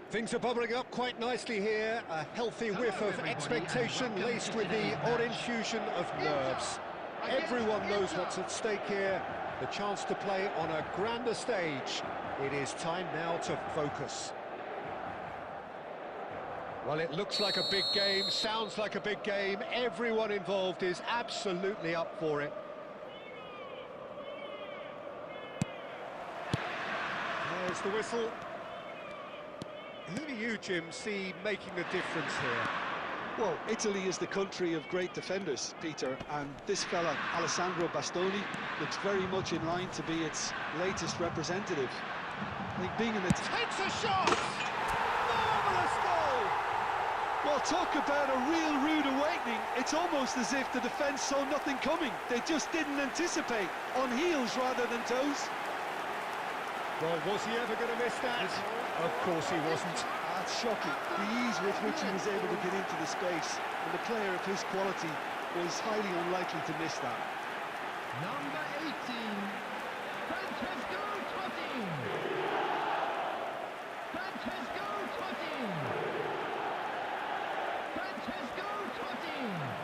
Things are bubbling up quite nicely here. A healthy whiff of expectation laced with the odd infusion of nerves. Everyone knows what's at stake here. The chance to play on a grander stage. It is time now to focus. Well, it looks like a big game, sounds like a big game. Everyone involved is absolutely up for it. There's the whistle. Who do you, Jim, see making the difference here? Well, Italy is the country of great defenders, Peter, and this fella, Alessandro Bastoni, looks very much in line to be its latest representative. I think being in the... Takes a shot! Marvellous goal! Well, talk about a real rude awakening. It's almost as if the defence saw nothing coming. They just didn't anticipate, on heels rather than toes. Well, was he ever going to miss that? Of course he wasn't. That's shocking. The ease with which he was able to get into the space, and the player of his quality was highly unlikely to miss that. Number 18, Francesco Totti. Francesco Totti. Francesco Totti.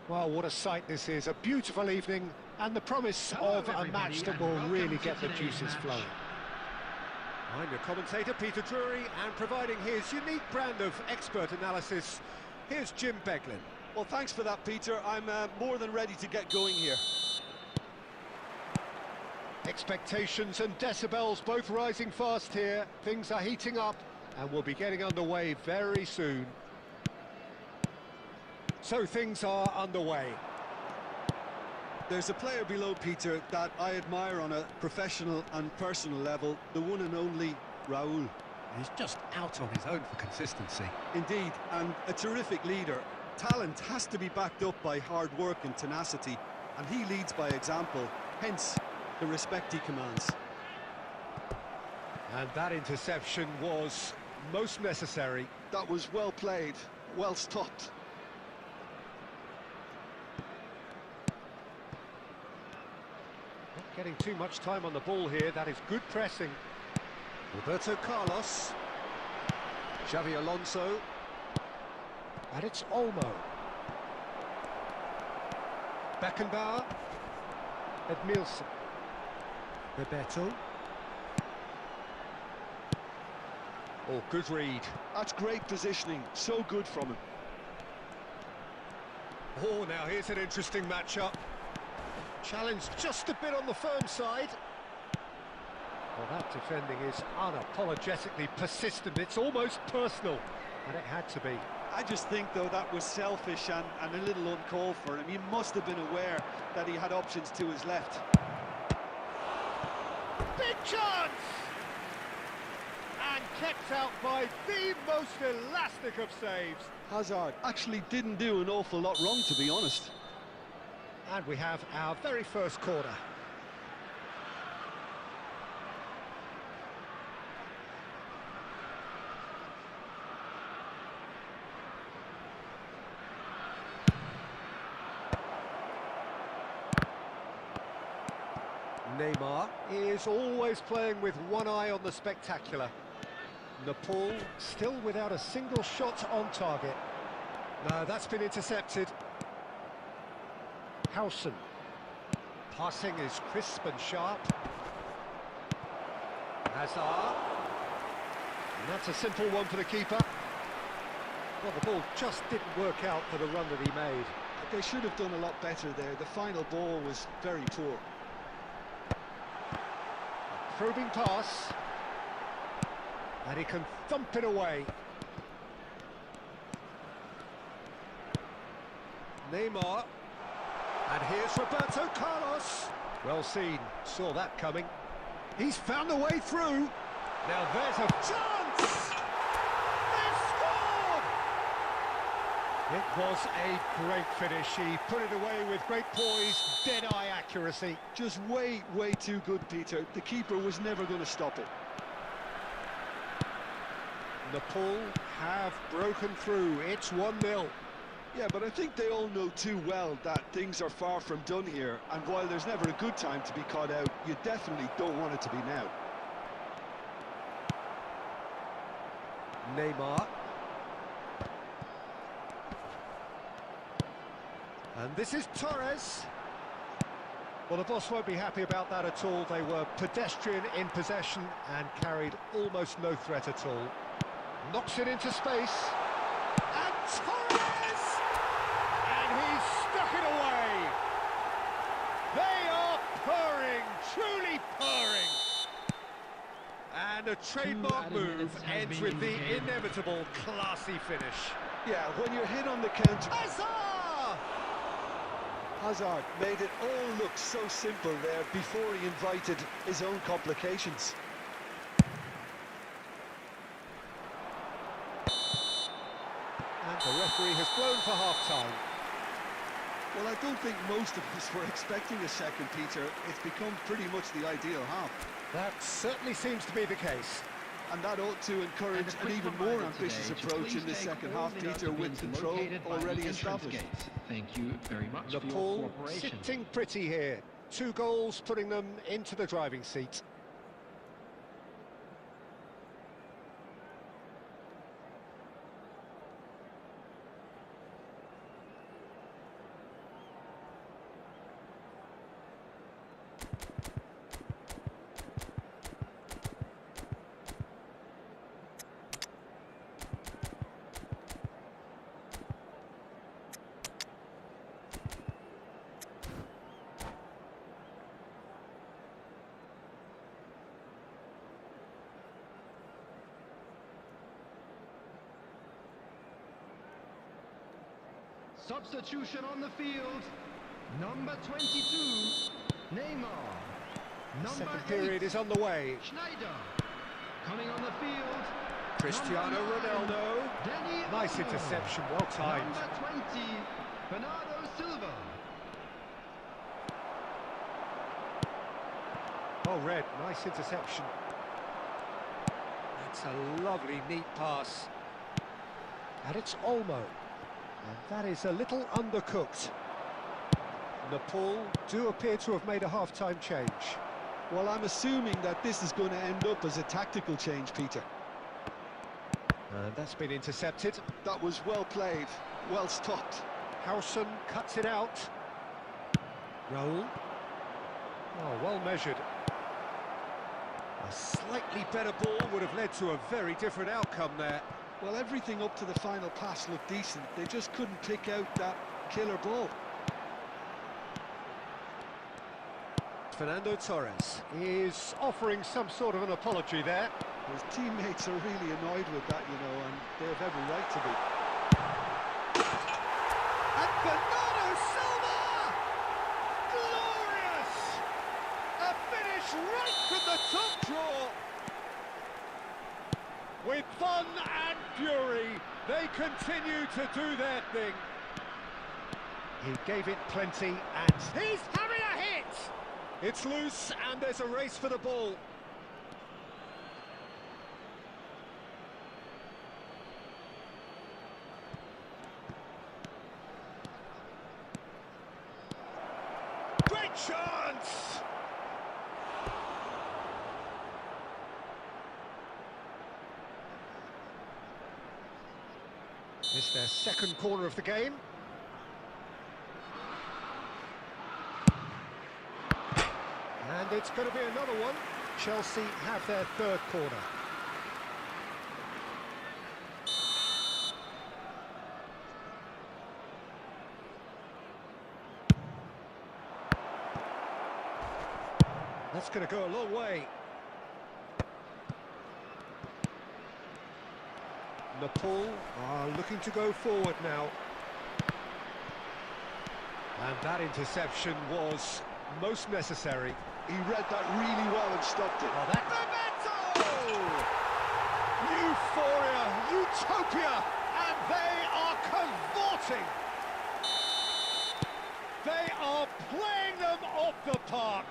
Well, what a sight this is. A beautiful evening and the promise of a match that will really get the juices flowing. I'm your commentator, Peter Drury, and providing his unique brand of expert analysis, here's Jim Beglin. Well, thanks for that, Peter. I'm more than ready to get going here. Expectations and decibels both rising fast here. Things are heating up and we'll be getting underway very soon. So things are underway. There's a player below, Peter, that I admire on a professional and personal level, the one and only Raul. He's just out on his own for consistency. Indeed, and a terrific leader. Talent has to be backed up by hard work and tenacity, and he leads by example, hence the respect he commands. And that interception was most necessary. That was well played, well stopped. getting too much time on the ball here. That is good pressing. Roberto Carlos. Xavi Alonso. And it's Olmo. Beckenbauer. Edmilson. Bebeto. Oh, good read. That's great positioning, so good from him. Oh, now here's an interesting matchup. Challenge just a bit on the firm side. Well, that defending is unapologetically persistent. It's almost personal, and it had to be. I just think, though, that was selfish and a little uncalled for him. He must have been aware that he had options to his left. Big chance! And kept out by the most elastic of saves. Hazard actually didn't do an awful lot wrong, to be honest. And we have our very first corner. Neymar is always playing with one eye on the spectacular. Nepal still without a single shot on target. No, that's been intercepted. Howson. Passing is crisp and sharp. Hazard. And that's a simple one for the keeper. Well, the ball just didn't work out for the run that he made. They should have done a lot better there. The final ball was very poor. Probing pass. And he can thump it away. Neymar. And here's Roberto Carlos. Well seen, saw that coming. He's found a way through. Now there's a chance! They've scored! It was a great finish. He put it away with great poise, dead-eye accuracy. Just way too good, Peter. The keeper was never going to stop it. Nepal have broken through. It's 1-0. Yeah, but I think they all know too well that things are far from done here, and while there's never a good time to be caught out, you definitely don't want it to be now. Neymar. And this is Torres. Well, the boss won't be happy about that at all. They were pedestrian in possession and carried almost no threat at all. Knocks it into space. And Torres! And he's stuck it away. They are purring, truly purring. And a trademark move ends with the inevitable classy finish. Yeah, when you're hit on the counter... Hazard made it all look so simple there before he invited his own complications. And the referee has blown for half-time. Well, I don't think most of us were expecting a second, Peter. It's become pretty much the ideal half. That certainly seems to be the case. And that ought to encourage an even more ambitious approach in the second half, Peter, with control already established. Thank you very much for your Nepal cooperation. sitting pretty here. 2 goals putting them into the driving seat. Substitution on the field. Number 22, Neymar. Number Second period 8, is on the way. Schneider. Coming on the field. Cristiano Number 9, Ronaldo. Danny Nice Olmo. interception, well timed. Number 20, Bernardo Silva. Oh, Red, nice interception. That's a lovely, neat pass. And it's Olmo. And that is a little undercooked. Nepal do appear to have made a half-time change. Well, I'm assuming that this is going to end up as a tactical change, Peter. And that's been intercepted. That was well played, well stopped. Howson cuts it out. Raul. Oh, well measured. A slightly better ball would have led to a very different outcome there. Well, everything up to the final pass looked decent. They just couldn't pick out that killer ball. Fernando Torres is offering some sort of an apology there. His teammates are really annoyed with that, you know, and they have every right to be. And Bernardo Silva! Glorious! A finish right from the top draw. With fun and fury, they continue to do their thing. He gave it plenty, and he's having a hit! It's loose, and there's a race for the ball. Great chance! It's their second corner of the game. And it's going to be another one. Chelsea have their third corner. That's going to go a long way. Nepal are looking to go forward now. And that interception was most necessary. He read that really well and stopped it. Oh, that... Bebeto! Euphoria, utopia, and they are cavorting. They are playing them off the park.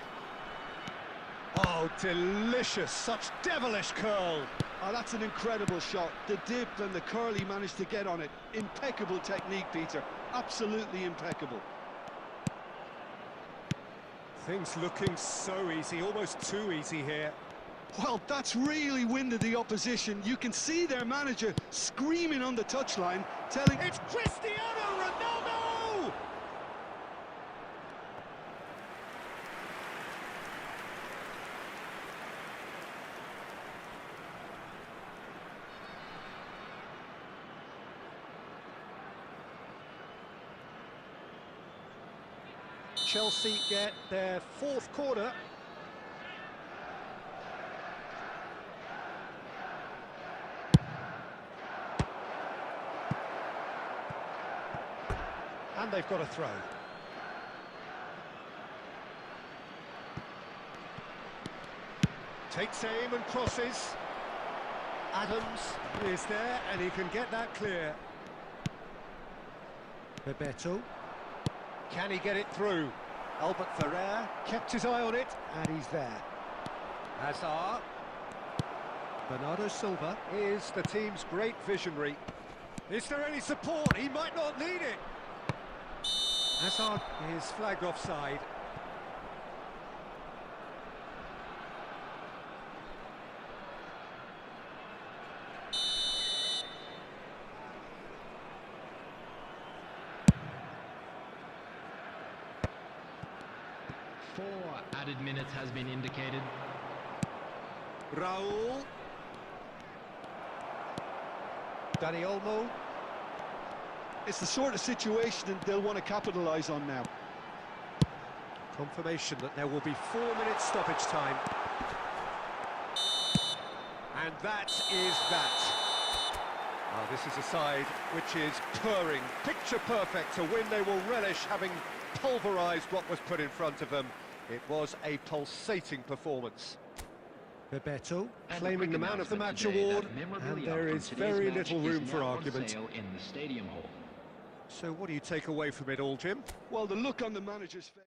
Oh, delicious, such devilish curl. Oh, that's an incredible shot. The dip and the curl he managed to get on it. Impeccable technique, Peter. Absolutely impeccable. Things looking so easy, almost too easy here. Well, that's really winded the opposition. You can see their manager screaming on the touchline, telling... It's Cristiano Ronaldo! Chelsea get their fourth corner. And they've got a throw. Takes aim and crosses. Adams is there and he can get that clear. Bebeto. Can he get it through? Albert Ferrer kept his eye on it, and he's there. Hazard. Bernardo Silva is the team's great visionary. Is there any support? He might not need it. Hazard is flagged offside. Added minutes has been indicated. Raul. Dani Olmo. It's the sort of situation that they'll want to capitalise on now. Confirmation that there will be 4 minutes stoppage time. And that is that. Oh, this is a side which is purring, picture perfect, a win they will relish, having pulverised what was put in front of them. It was a pulsating performance. Bebeto claiming the Man of the Match award, and there is very little room for argument. In the stadium hall. So what do you take away from it all, Jim? Well, the look on the manager's face.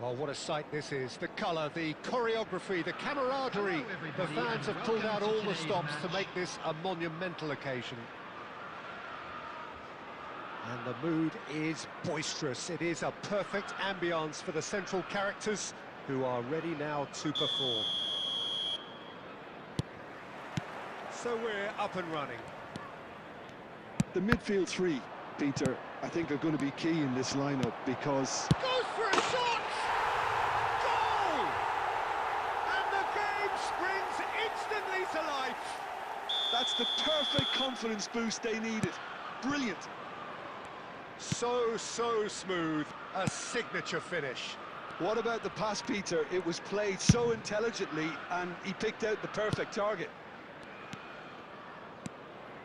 Well, what a sight this is. The colour, the choreography, the camaraderie. The fans have pulled out all the stops to make this a monumental occasion. And the mood is boisterous. It is a perfect ambience for the central characters who are ready now to perform. So we're up and running. The midfield three, Peter, I think are going to be key in this lineup because... Goes for a shot! Goal! And the game springs instantly to life. That's the perfect confidence boost they needed. Brilliant. So smooth. A signature finish. What about the pass, Peter? It was played so intelligently and he picked out the perfect target.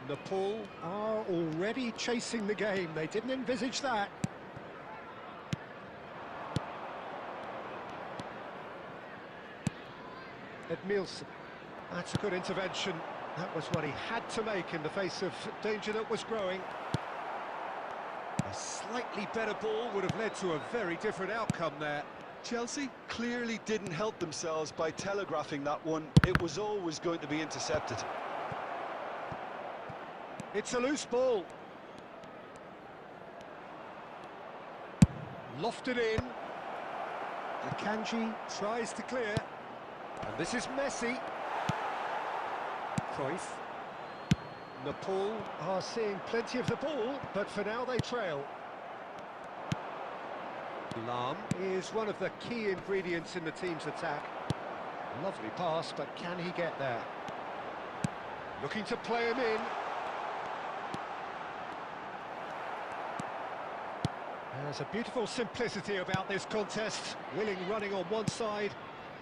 Nepal are already chasing the game. They didn't envisage that. Edmilson. That's a good intervention. That was what he had to make in the face of danger that was growing. A slightly better ball would have led to a very different outcome there. Chelsea clearly didn't help themselves by telegraphing that one. It was always going to be intercepted. It's a loose ball. Lofted in. Akanji tries to clear. And this is Messi. Cruyff. Nepal are seeing plenty of the ball, but for now they trail. Alarm is one of the key ingredients in the team's attack. Lovely pass, but can he get there? Looking to play him in. There's a beautiful simplicity about this contest. Willing running on one side,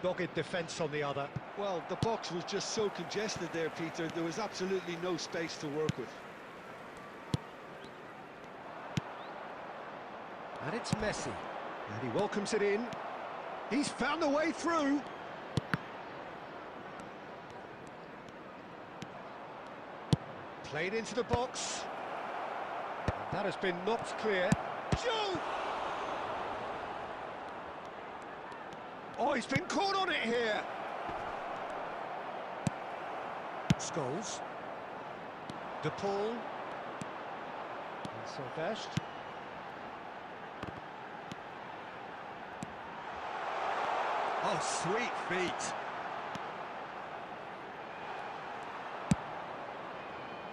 dogged defence on the other. Well, the box was just so congested there, Peter. There was absolutely no space to work with. And it's Messi. And he welcomes it in. He's found a way through. Played into the box. And that has been knocked clear. Shoot! Oh, he's been caught on it here. Scholes. De Paul. And Sylvestre. Oh, sweet feet.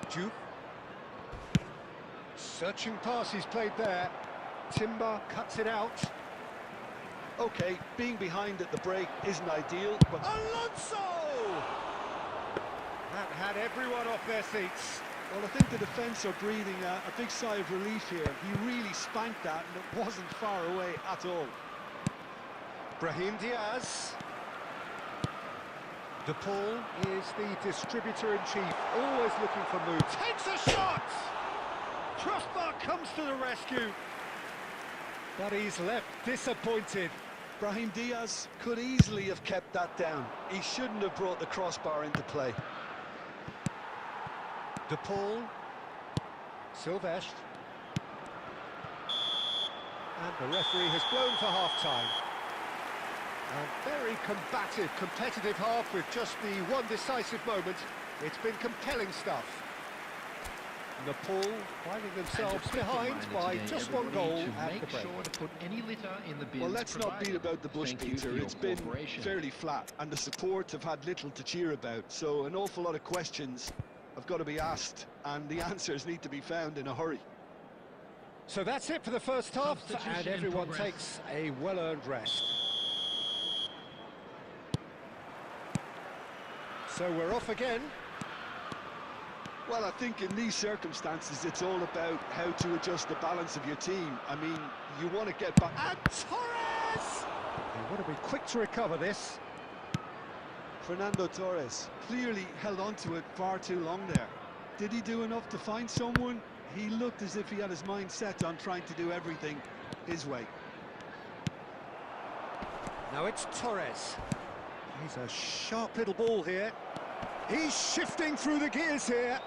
Juve. Searching pass he's played there. Timber cuts it out. Okay, being behind at the break isn't ideal, but... Alonso! That had everyone off their seats. Well, I think the defence are breathing a big sigh of relief here. He really spanked that, and it wasn't far away at all. Brahim Diaz. De Paul is the distributor-in-chief, always looking for moves. Takes a shot! Crossbar comes to the rescue. But he's left disappointed. Brahim Diaz could easily have kept that down. He shouldn't have brought the crossbar into play. De Paul. Sylvestre. And the referee has blown for half-time. A very combative, competitive half with just the one decisive moment. It's been compelling stuff. Nepal finding themselves behind by just one goal at the break. Sure to put any litter in the bins. Well, let's not beat about the bush, Peter. It's been fairly flat, and the support have had little to cheer about. So an awful lot of questions have got to be asked, and the answers need to be found in a hurry. So that's it for the first half, and everyone takes a well-earned rest. So we're off again. Well, I think in these circumstances, it's all about how to adjust the balance of your team. I mean, you want to get back... And Torres! They want to be quick to recover this. Fernando Torres clearly held on to it far too long there. Did he do enough to find someone? He looked as if he had his mind set on trying to do everything his way. Now it's Torres. He's a sharp little ball here. He's shifting through the gears here.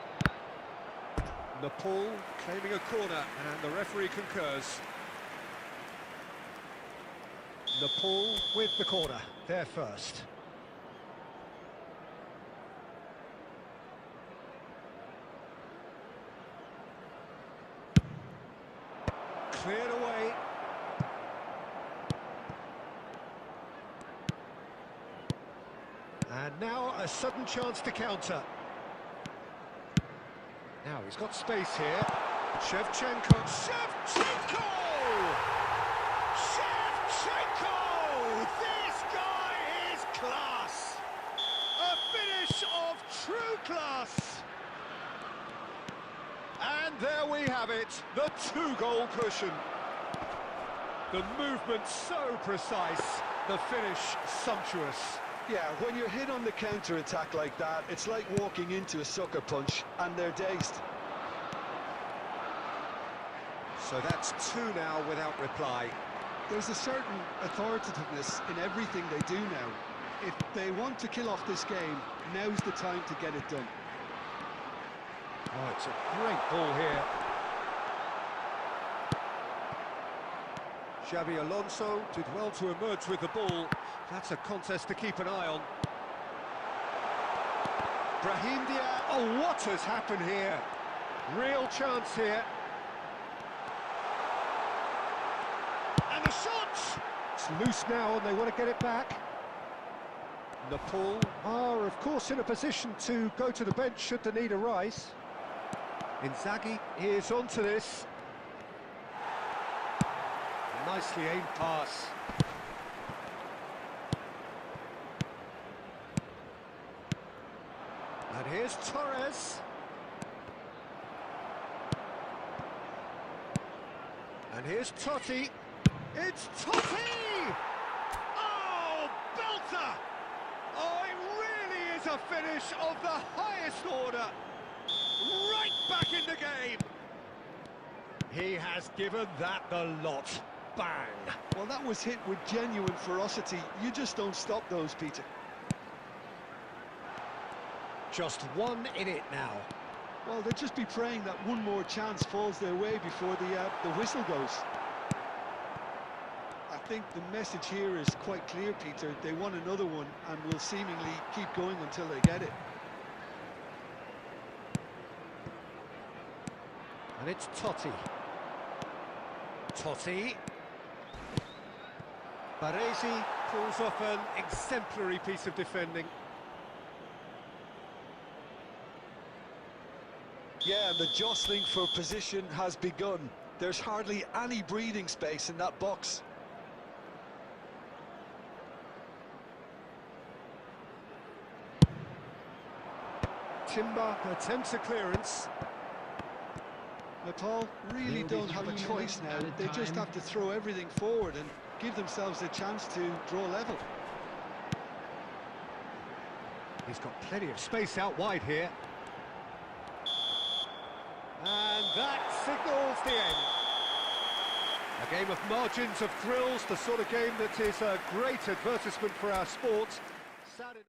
Nepal claiming a corner, and the referee concurs. Nepal with the corner, there first. Cleared away. And now a sudden chance to counter. Now he's got space here. Shevchenko. Shevchenko! Shevchenko! This guy is class! A finish of true class! And there we have it, the two-goal cushion. The movement so precise, the finish sumptuous. Yeah, when you're hit on the counter-attack like that, it's like walking into a sucker punch, and they're dazed. So that's two now without reply. There's a certain authoritativeness in everything they do now. If they want to kill off this game, now's the time to get it done. Oh, it's a great ball here. Xabi Alonso did well to emerge with the ball. That's a contest to keep an eye on. Brahim Diaz. Oh, what has happened here? Real chance here. And the shot! It's loose now and they want to get it back. Nepal are, of course, in a position to go to the bench should the need arise. Inzaghi is onto this. Nicely aimed pass. And here's Torres. And here's Totti. It's Totti! Oh, belter! Oh, it really is a finish of the highest order. Right back in the game. He has given that the lot. Bang! Well, that was hit with genuine ferocity. You just don't stop those, Peter. Just one in it now. Well, they'll just be praying that one more chance falls their way before the whistle goes. I think the message here is quite clear, Peter. They want another one and will seemingly keep going until they get it. And it's Totti. Totti. Baresi pulls off an exemplary piece of defending. Yeah, and the jostling for position has begun. There's hardly any breathing space in that box. Timber attempts a clearance. Nepal really don't have a choice now. They just have to throw everything forward and give themselves a chance to draw level. He's got plenty of space out wide here. And that signals the end. A game of margins, of thrills, the sort of game that is a great advertisement for our sport. Saturday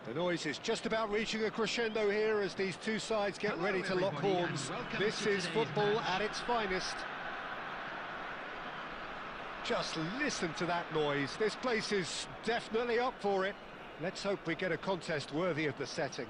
The noise is just about reaching a crescendo here as these two sides get ready to lock horns. This is football at its finest. Just listen to that noise. This place is definitely up for it. Let's hope we get a contest worthy of the setting.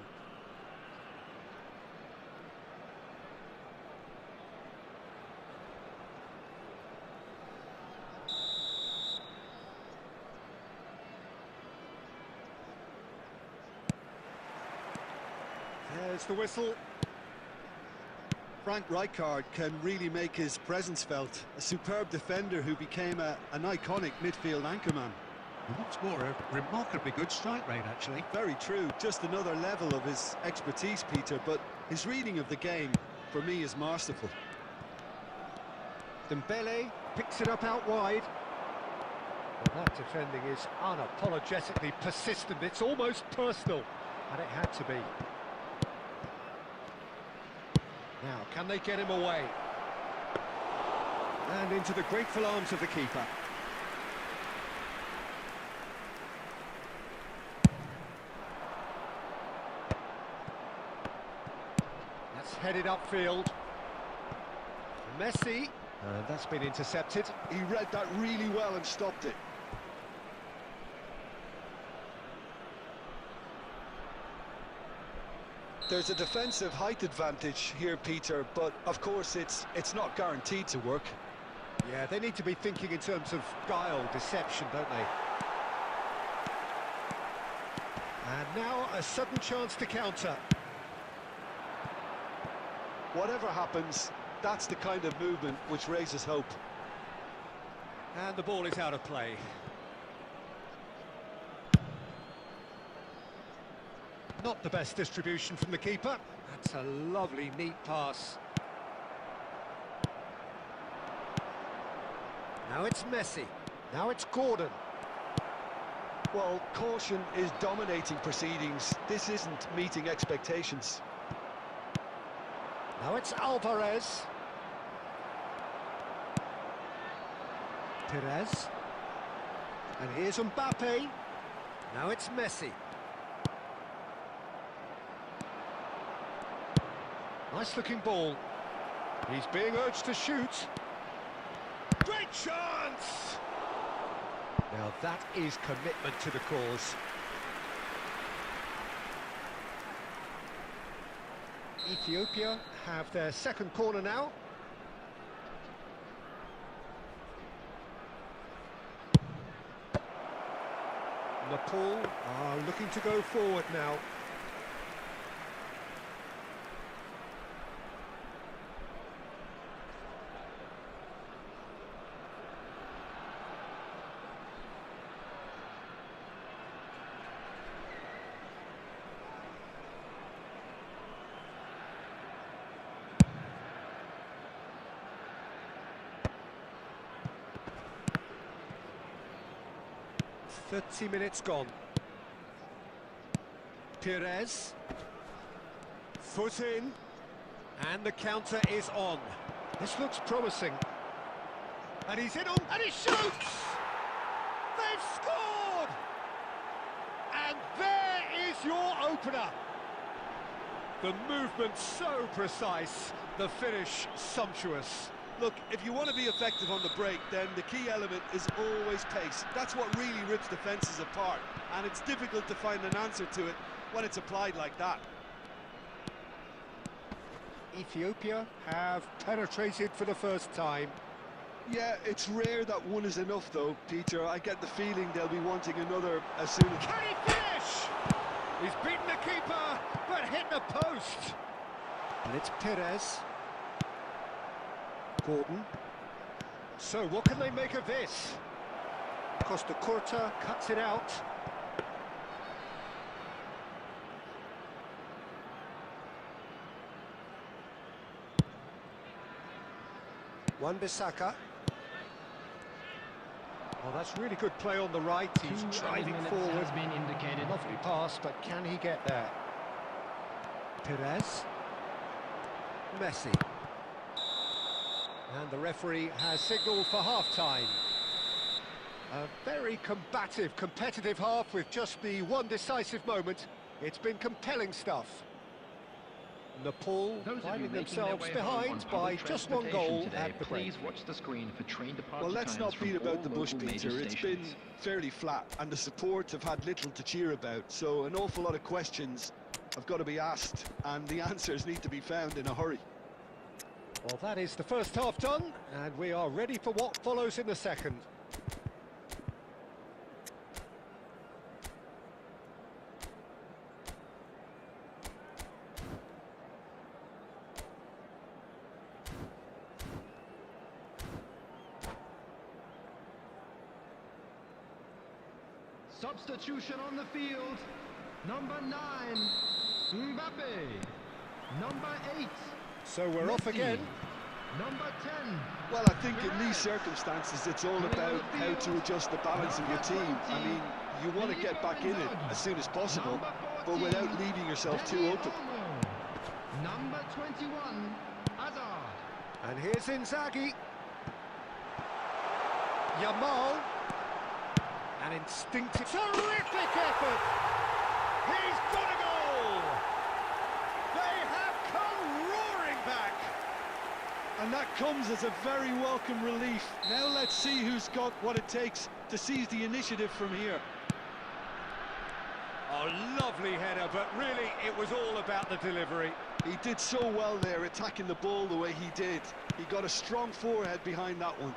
There's the whistle. Frank Rijkaard can really make his presence felt. A superb defender who became an iconic midfield anchorman. What's more, a remarkably good strike rate, actually. Very true. Just another level of his expertise, Peter, but his reading of the game, for me, is masterful. Dembele picks it up out wide. Well, that defending is unapologetically persistent. It's almost personal, and it had to be. Now, can they get him away? And into the grateful arms of the keeper. That's headed upfield. Messi. And that's been intercepted. He read that really well and stopped it. There's a defensive height advantage here, Peter, but of course it's not guaranteed to work. Yeah, they need to be thinking in terms of guile, deception, don't they? And now a sudden chance to counter. Whatever happens, that's the kind of movement which raises hope. And the ball is out of play. Not the best distribution from the keeper. That's a lovely, neat pass. Now it's Messi. Now it's Gordon. Well, caution is dominating proceedings. This isn't meeting expectations. Now it's Alvarez. Perez. And here's Mbappe. Now it's Messi. Nice looking ball. He's being urged to shoot. Great chance! Now that is commitment to the cause. Ethiopia have their second corner now. Nepal are looking to go forward now. "30 minutes gone. Perez. Foot in. And the counter is on. This looks promising. And he's in on, and he shoots! They've scored! And there is your opener. The movement so precise, the finish sumptuous. Look, if you want to be effective on the break, then the key element is always pace. That's what really rips defences apart, and it's difficult to find an answer to it when it's applied like that. Ethiopia have penetrated for the first time. Yeah, it's rare that one is enough, though, Peter. I get the feeling they'll be wanting another as soon as... Can he finish? He's beaten the keeper, but hit the post. And it's Perez. Gordon. So what can they make of this? Costa Curta cuts it out. Wan-Bissaka. Oh, that's really good play on the right. He's driving forward. Has been indicated. Lovely pass, but can he get there? Perez. Messi. And the referee has signalled for half-time. A very combative, competitive half with just the one decisive moment. It's been compelling stuff. Nepal Those of you finding making their themselves way home on behind by public just one transportation goal today, at the break. please watch the screen for train departure Well, let's not times from beat about all the bush, local major Peter. It's been stations. fairly flat, and the support have had little to cheer about. So an awful lot of questions have got to be asked, and the answers need to be found in a hurry. Well, that is the first half done, and we are ready for what follows in the second. Substitution on the field. Number 9, Mbappe. Number 8, So we're off Messi. again. Number 10. Well, I think in these circumstances, it's all about how to adjust the balance of your team. I mean, you want to get back in it as soon as possible, but without leaving yourself too open. Number 21, Hazard. And here's Inzaghi. Yamal. An instinctive, terrific effort. He's got a goal. They have come roaring back. And that comes as a very welcome relief. Now let's see who's got what it takes to seize the initiative from here. A lovely header, but really it was all about the delivery. He did so well there, attacking the ball the way he did. He got a strong forehead behind that one.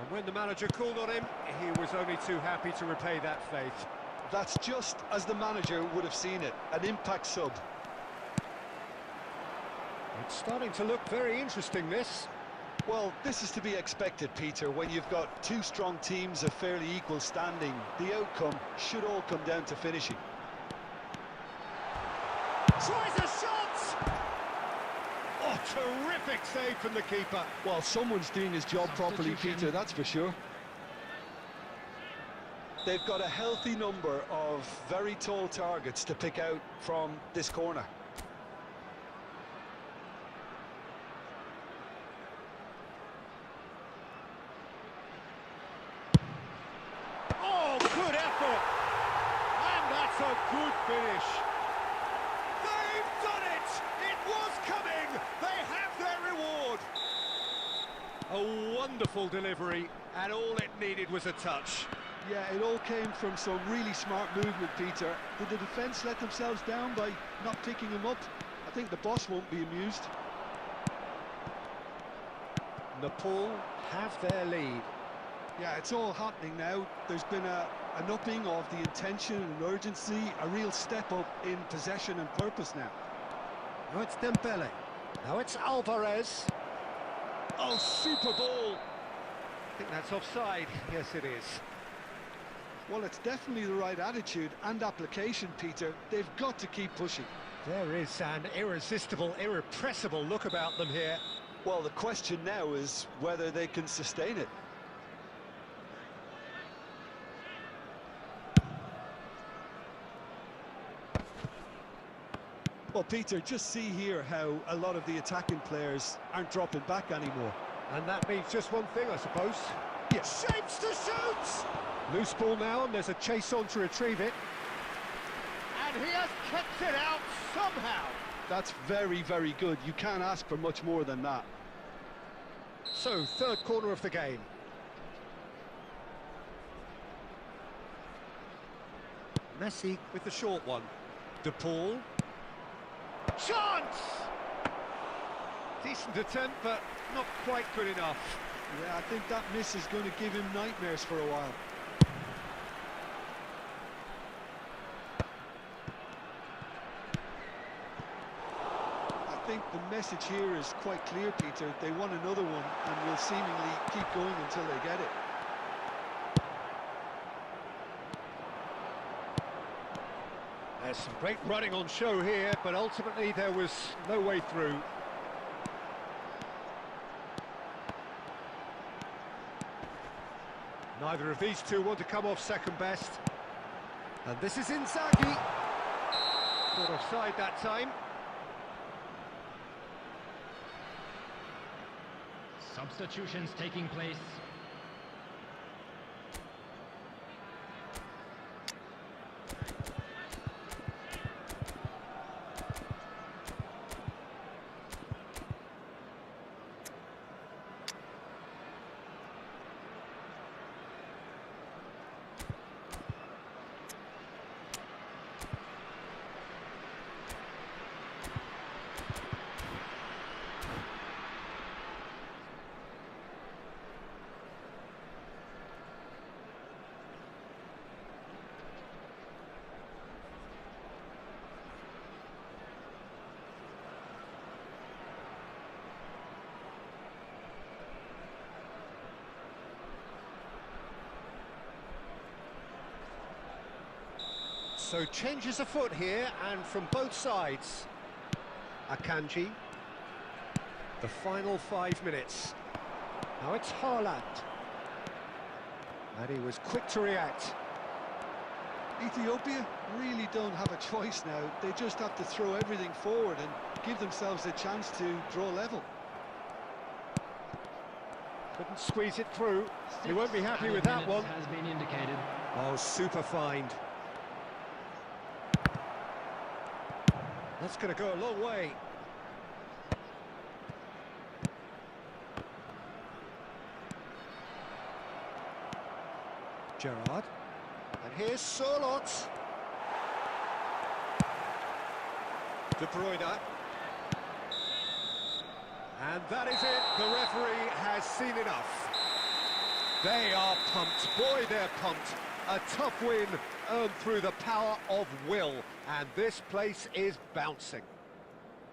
And when the manager called on him, he was only too happy to repay that faith. That's just as the manager would have seen it, an impact sub. It's starting to look very interesting, this. Well, this is to be expected, Peter, when you've got two strong teams of fairly equal standing. The outcome should all come down to finishing. Tries a shot! Oh, terrific save from the keeper. Well, someone's doing his job properly, Peter, that's for sure. They've got a healthy number of very tall targets to pick out from this corner. Oh, good effort! And that's a good finish. They've done it! It was coming! They have their reward! A wonderful delivery, and all it needed was a touch. Yeah, it all came from some really smart movement, Peter. Did the defence let themselves down by not picking him up? I think the boss won't be amused. Nepal have their lead. Yeah, it's all happening now. There's been an upping of the intention and urgency, a real step up in possession and purpose now. Now it's Dembele. Now it's Alvarez. Oh, super ball. I think that's offside. Yes, it is. Well, it's definitely the right attitude and application, Peter. They've got to keep pushing. There is an irresistible, irrepressible look about them here. Well, the question now is whether they can sustain it. Well, Peter, just see here how a lot of the attacking players aren't dropping back anymore. And that means just one thing, I suppose. Yes. Shapes to shoot! Loose ball now, and there's a chase on to retrieve it. And he has kept it out somehow. That's very, very good. You can't ask for much more than that. So, third corner of the game. Messi with the short one. De Paul. Chance! Decent attempt, but not quite good enough. Yeah, I think that miss is going to give him nightmares for a while. I think the message here is quite clear, Peter. They want another one and will seemingly keep going until they get it. There's some great running on show here, but ultimately there was no way through. Neither of these two want to come off second best. And this is Inzaghi. Not offside that time. Substitutions taking place. So changes a foot here, and from both sides. Akanji. The final 5 minutes. Now it's Haaland. And he was quick to react. Ethiopia really don't have a choice now. They just have to throw everything forward and give themselves a chance to draw level. Couldn't squeeze it through. He won't be happy with that one. Has been indicated. Oh, super find. That's going to go a long way. Gerrard. And here's Sorloth. De Bruyne. And that is it. The referee has seen enough. They are pumped. Boy, they're pumped. A tough win earned through the power of will. And this place is bouncing.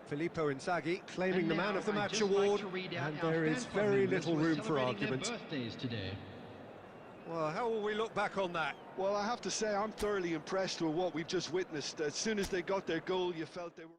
Filippo Inzaghi claiming the man of the match award. And there is very little room for argument. Today. Well, how will we look back on that? Well, I have to say, I'm thoroughly impressed with what we've just witnessed. As soon as they got their goal, you felt they were...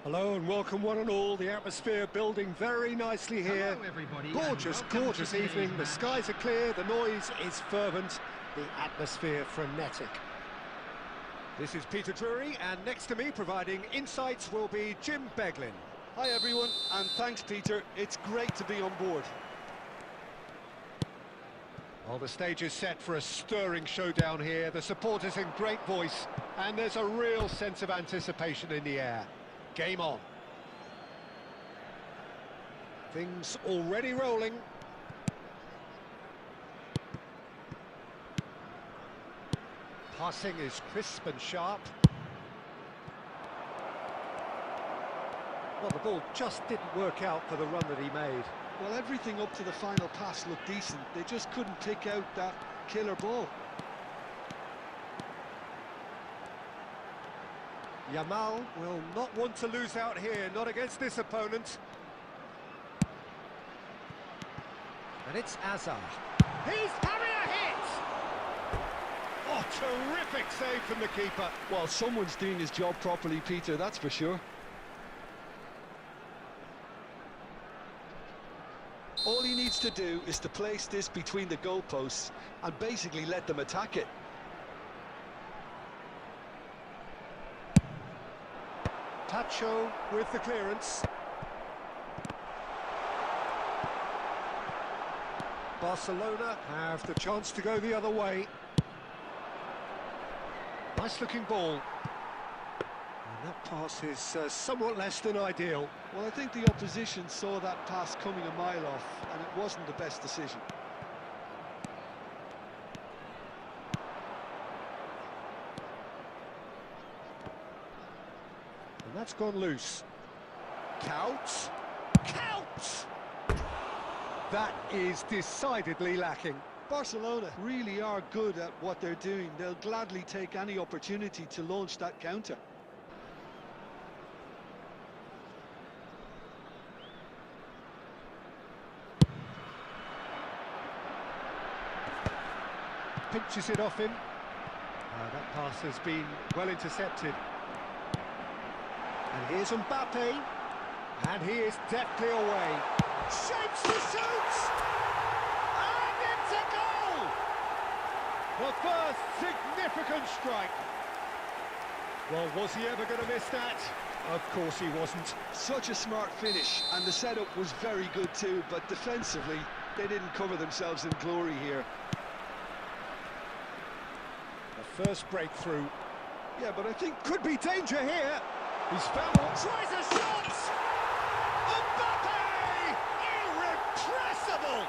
Hello and welcome one and all. The atmosphere building very nicely here. Hello, everybody, Gorgeous, and welcome gorgeous to today's evening. The match. skies are clear, the noise is fervent, the atmosphere frenetic. This is Peter Drury, and next to me providing insights will be Jim Beglin. Hi, everyone, and thanks, Peter. It's great to be on board. Well, the stage is set for a stirring showdown here. The supporters in great voice, and there's a real sense of anticipation in the air. Game on. Things already rolling. Passing is crisp and sharp. Well, the ball just didn't work out for the run that he made. Well, everything up to the final pass looked decent. They just couldn't pick out that killer ball. Yamal will not want to lose out here, not against this opponent. And it's Azar. He's having a hit! Oh, terrific save from the keeper. Well, someone's doing his job properly, Peter, that's for sure. All he needs to do is to place this between the goalposts and basically let them attack it. Tacho with the clearance. Barcelona have the chance to go the other way. Nice looking ball. And that pass is somewhat less than ideal. Well, I think the opposition saw that pass coming a mile off, and it wasn't the best decision. And that's gone loose. Counts. Counts! That is decidedly lacking. Barcelona really are good at what they're doing. They'll gladly take any opportunity to launch that counter. Pinches it off him. That pass has been well intercepted. And here's Mbappe. And he is deftly away. Shapes the shoots! And it's a goal! The first significant strike. Well, was he ever going to miss that? Of course he wasn't. Such a smart finish, and the setup was very good too, but defensively, they didn't cover themselves in glory here. The first breakthrough. Yeah, but I think Could be danger here. He's found one. Tries a shot! Mbappe! Irrepressible!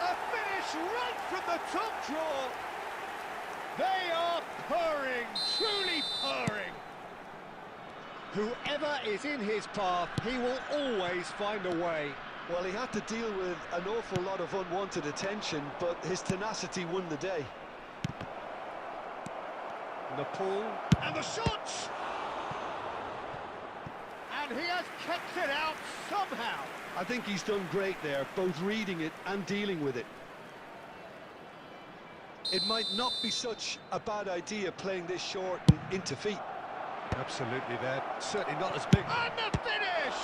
A finish right from the top draw. They are purring, truly purring. Whoever is in his path, he will always find a way. well, he had to deal with an awful lot of unwanted attention, but his tenacity won the day. Nepal, and the shot! And he has kept it out somehow. I think he's done great there, both reading it and dealing with it. It might not be such a bad idea playing this short and into feet. Absolutely, they're certainly not as big. And the finish!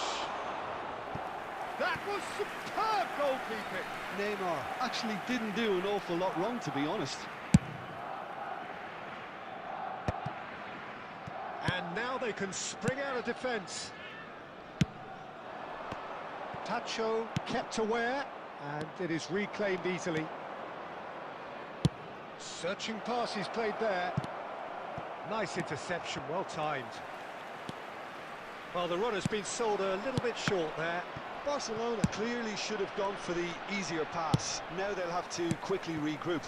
That was superb goalkeeping. Neymar actually didn't do an awful lot wrong, to be honest. And now they can spring out of defence. Tacho kept aware, and it is reclaimed easily. Searching pass he's played there. Nice interception, well timed. Well, the run has been sold a little bit short there. Barcelona clearly should have gone for the easier pass. Now they'll have to quickly regroup.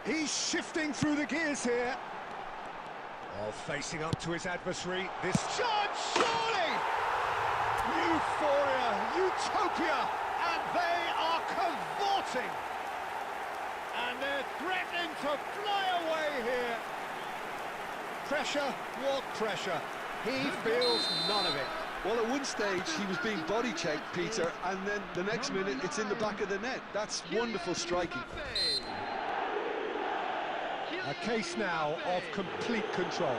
He's shifting through the gears here. Oh, facing up to his adversary. This charge, surely! Euphoria, utopia, and they are cavorting. And they're threatening to fly away here. Pressure, what pressure? He feels none of it. Well, at one stage he was being body checked, Peter, and then the next minute it's in the back of the net. That's wonderful striking. A case now of complete control.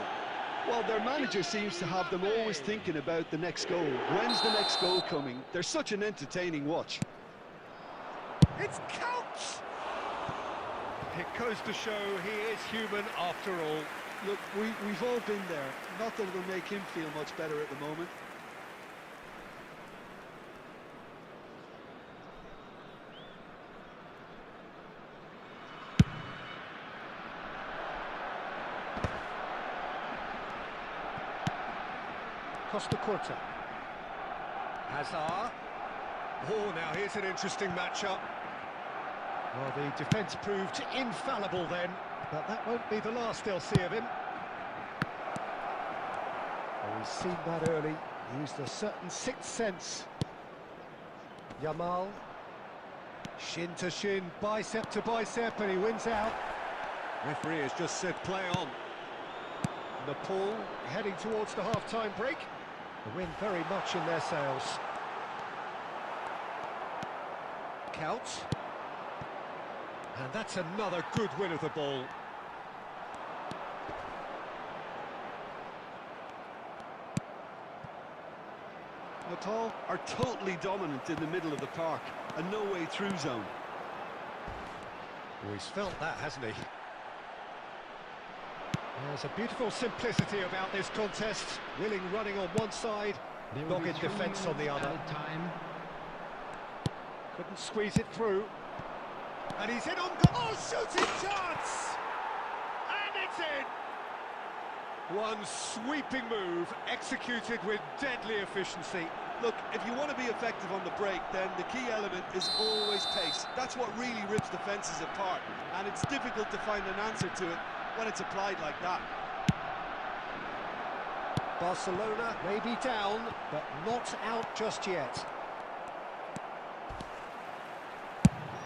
Well, their manager seems to have them always thinking about the next goal. When's the next goal coming? They're such an entertaining watch. It's counts! It goes to show he is human after all. Look, we've all been there. Not that it'll make him feel much better at the moment. Costa Curta. Hazard. Oh, now here's an interesting matchup. Well, the defence proved infallible then, but that won't be the last they'll see of him. Well, we've seen that early. He used a certain sixth sense. Yamal. Shin to shin, bicep to bicep, and he wins out. Referee has just said play on. Nepal heading towards the half-time break. The wind very much in their sails. out. And that's another good win of the ball. Natal are totally dominant in the middle of the park, a no-way through zone. Oh, he's felt that, hasn't he? There's a beautiful simplicity about this contest. Willing running on one side, dogged defence on the other. Time. Couldn't squeeze it through. And he's in on goal. Oh, shooting chance! And it's in! One sweeping move, executed with deadly efficiency. Look, if you want to be effective on the break, then the key element is always pace. That's what really rips defences apart, and it's difficult to find an answer to it when it's applied like that. Barcelona may be down, but not out just yet.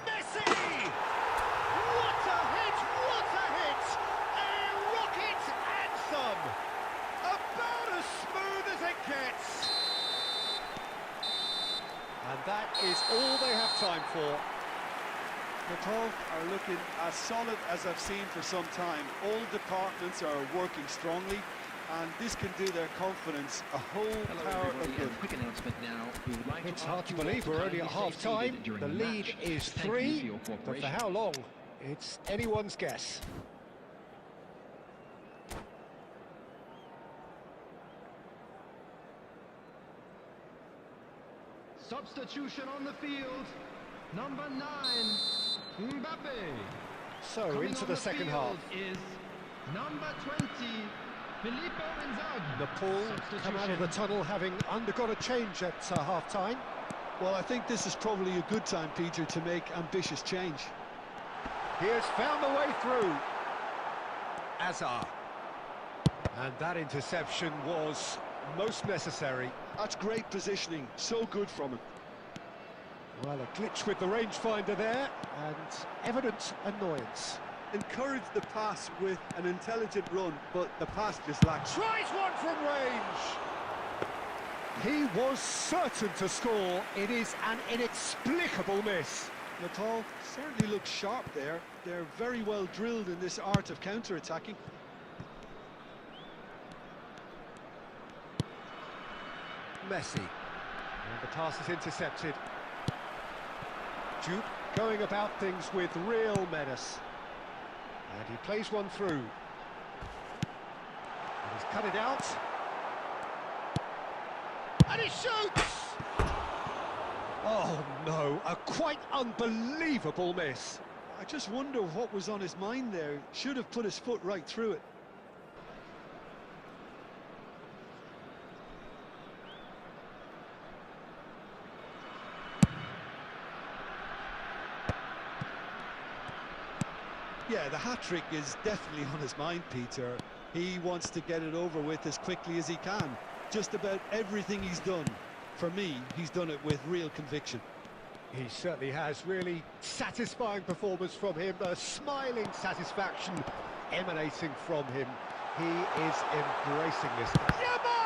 Messi! What a hit! What a hit! A rocket and some! About as smooth as it gets! And that is all they have time for. Natal are looking as solid as I've seen for some time. All departments are working strongly, and this can do their confidence a whole power of good. Quick announcement now. We would like It's hard to believe we're only at half-time. The lead is 3, but for how long? It's anyone's guess. Substitution on the field. Number 9, Mbappe. So, Coming into on the second half. Is number 20, Filippo Inzaghi. Nepal come out of the tunnel having undergone a change at half-time. Well, I think this is probably a good time, Peter, to make ambitious change. He has found the way through. Azar. And that interception was most necessary. That's great positioning, so good from him. Well, a glitch with the rangefinder there, and evident annoyance. Encouraged the pass with an intelligent run, but the pass just lacked. Tries one from range! He was certain to score. It is an inexplicable miss. Natal certainly looks sharp there. They're very well drilled in this art of counter-attacking. Messi. And the pass is intercepted. Duke going about things with real menace. And he plays one through. And he's cut it out. And he shoots! Oh no, a quite unbelievable miss. I just wonder what was on his mind there. Should have put his foot right through it. Yeah, the hat-trick is definitely on his mind, Peter. He wants to get it over with as quickly as he can. Just about everything he's done, for me, he's done it with real conviction. He certainly has. Really satisfying performance from him. A smiling satisfaction emanating from him. He is embracing this. Yamal!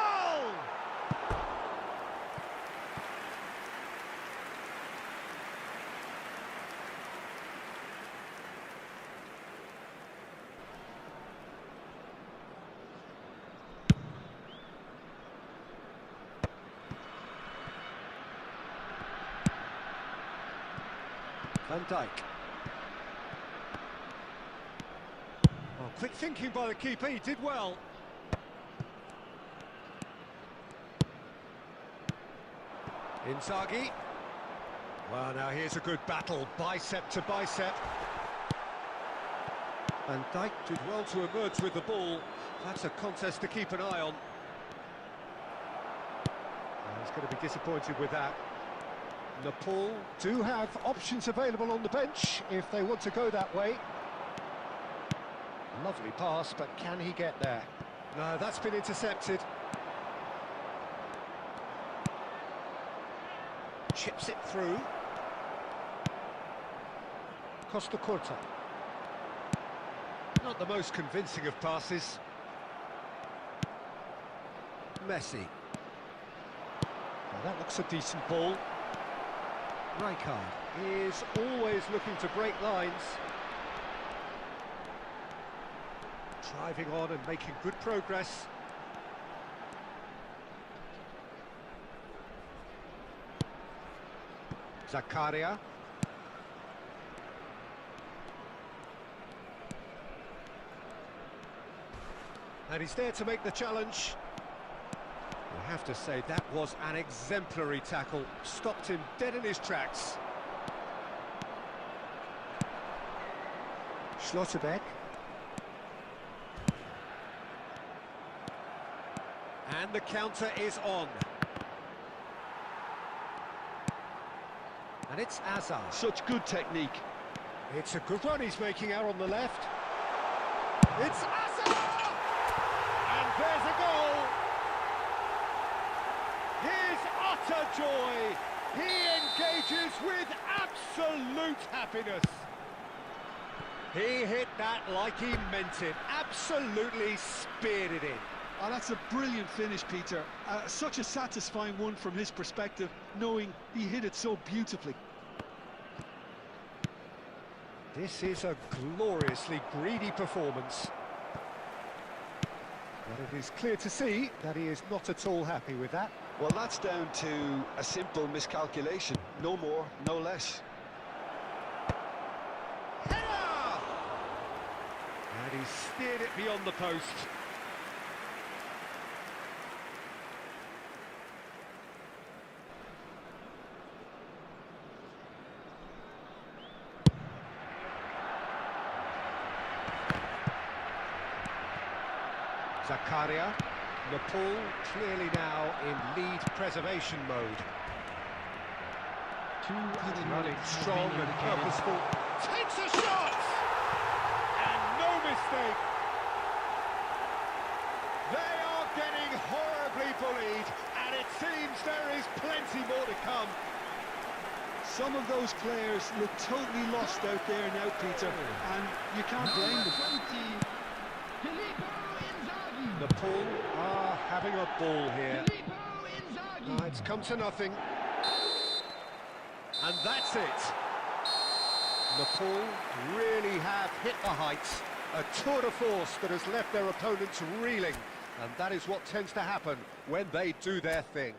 Van Dijk. Oh, quick thinking by the keeper, he did well. Inzaghi. Well, now here's a good battle, bicep to bicep. Van Dijk did well to emerge with the ball. That's a contest to keep an eye on. He's going to be disappointed with that. Nepal do have options available on the bench if they want to go that way. Lovely pass, but can he get there? No, that's been intercepted. Chips it through. Costa Curta. Not the most convincing of passes. Messi. Now that looks a decent ball. Rijkaard is always looking to break lines. Driving on and making good progress. Zakaria. And he's there to make the challenge. I have to say, that was an exemplary tackle. Stopped him dead in his tracks. Schlotterbeck. And the counter is on. And it's Azar. Such good technique. It's a good run he's making out on the left. It's Azar! And there's a goal! His utter joy! He engages with absolute happiness. He hit that like he meant it. Absolutely speared it in. Oh, that's a brilliant finish, Peter. Such a satisfying one from his perspective, knowing he hit it so beautifully. This is a gloriously greedy performance. But it is clear to see that he is not at all happy with that. Well, that's down to a simple miscalculation. No more, no less. Header! And he steered it beyond the post. Zakaria. Nepal clearly now in lead preservation mode. Running strong and purposeful. Takes a shot! And no mistake! They are getting horribly bullied, and it seems there is plenty more to come. Some of those players look totally lost out there now, Peter, and you can't blame them. Nepal are having a ball here. It's come to nothing. And that's it. Nepal really have hit the heights. A tour de force that has left their opponents reeling. And that is what tends to happen when they do their thing.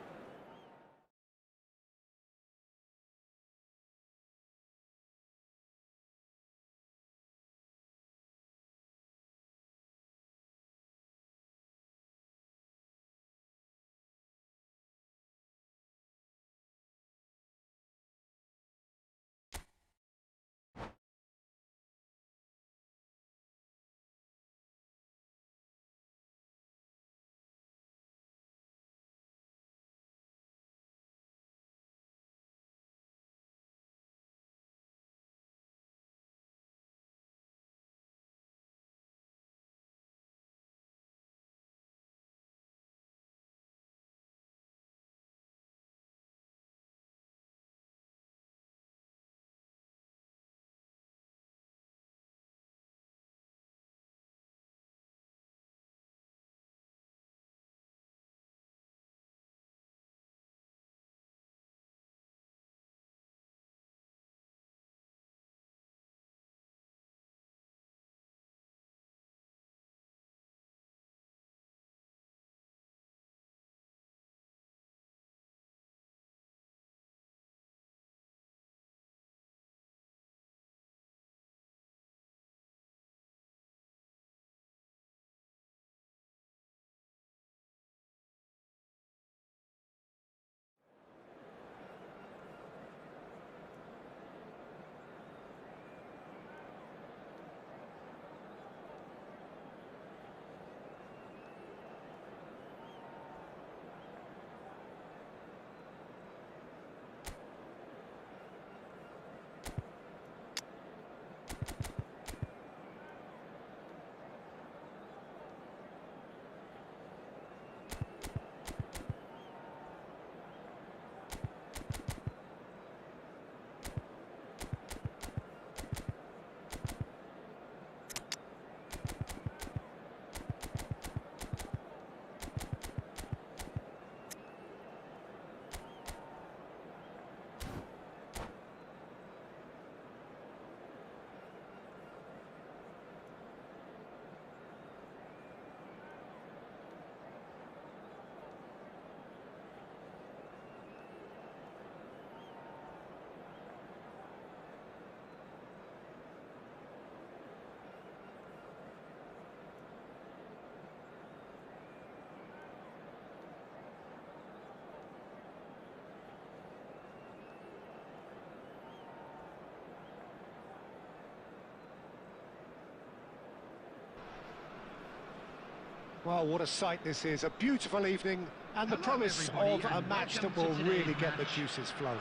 Well, what a sight this is. A beautiful evening and the promise of a match that will really get the juices flowing.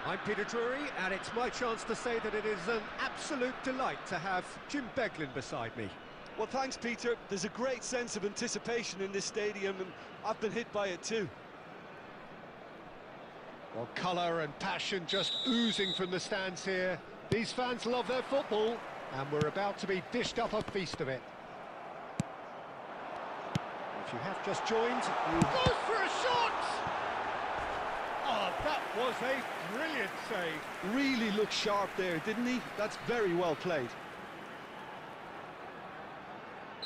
I'm Peter Drury, and it's my chance to say that it is an absolute delight to have Jim Beglin beside me. Well, thanks, Peter. There's a great sense of anticipation in this stadium, and I've been hit by it too. Well, colour and passion just oozing from the stands here. These fans love their football, and we're about to be dished up a feast of it. If you have just joined, you goes for a shot! Oh, that was a brilliant save. Really looked sharp there, didn't he? That's very well played.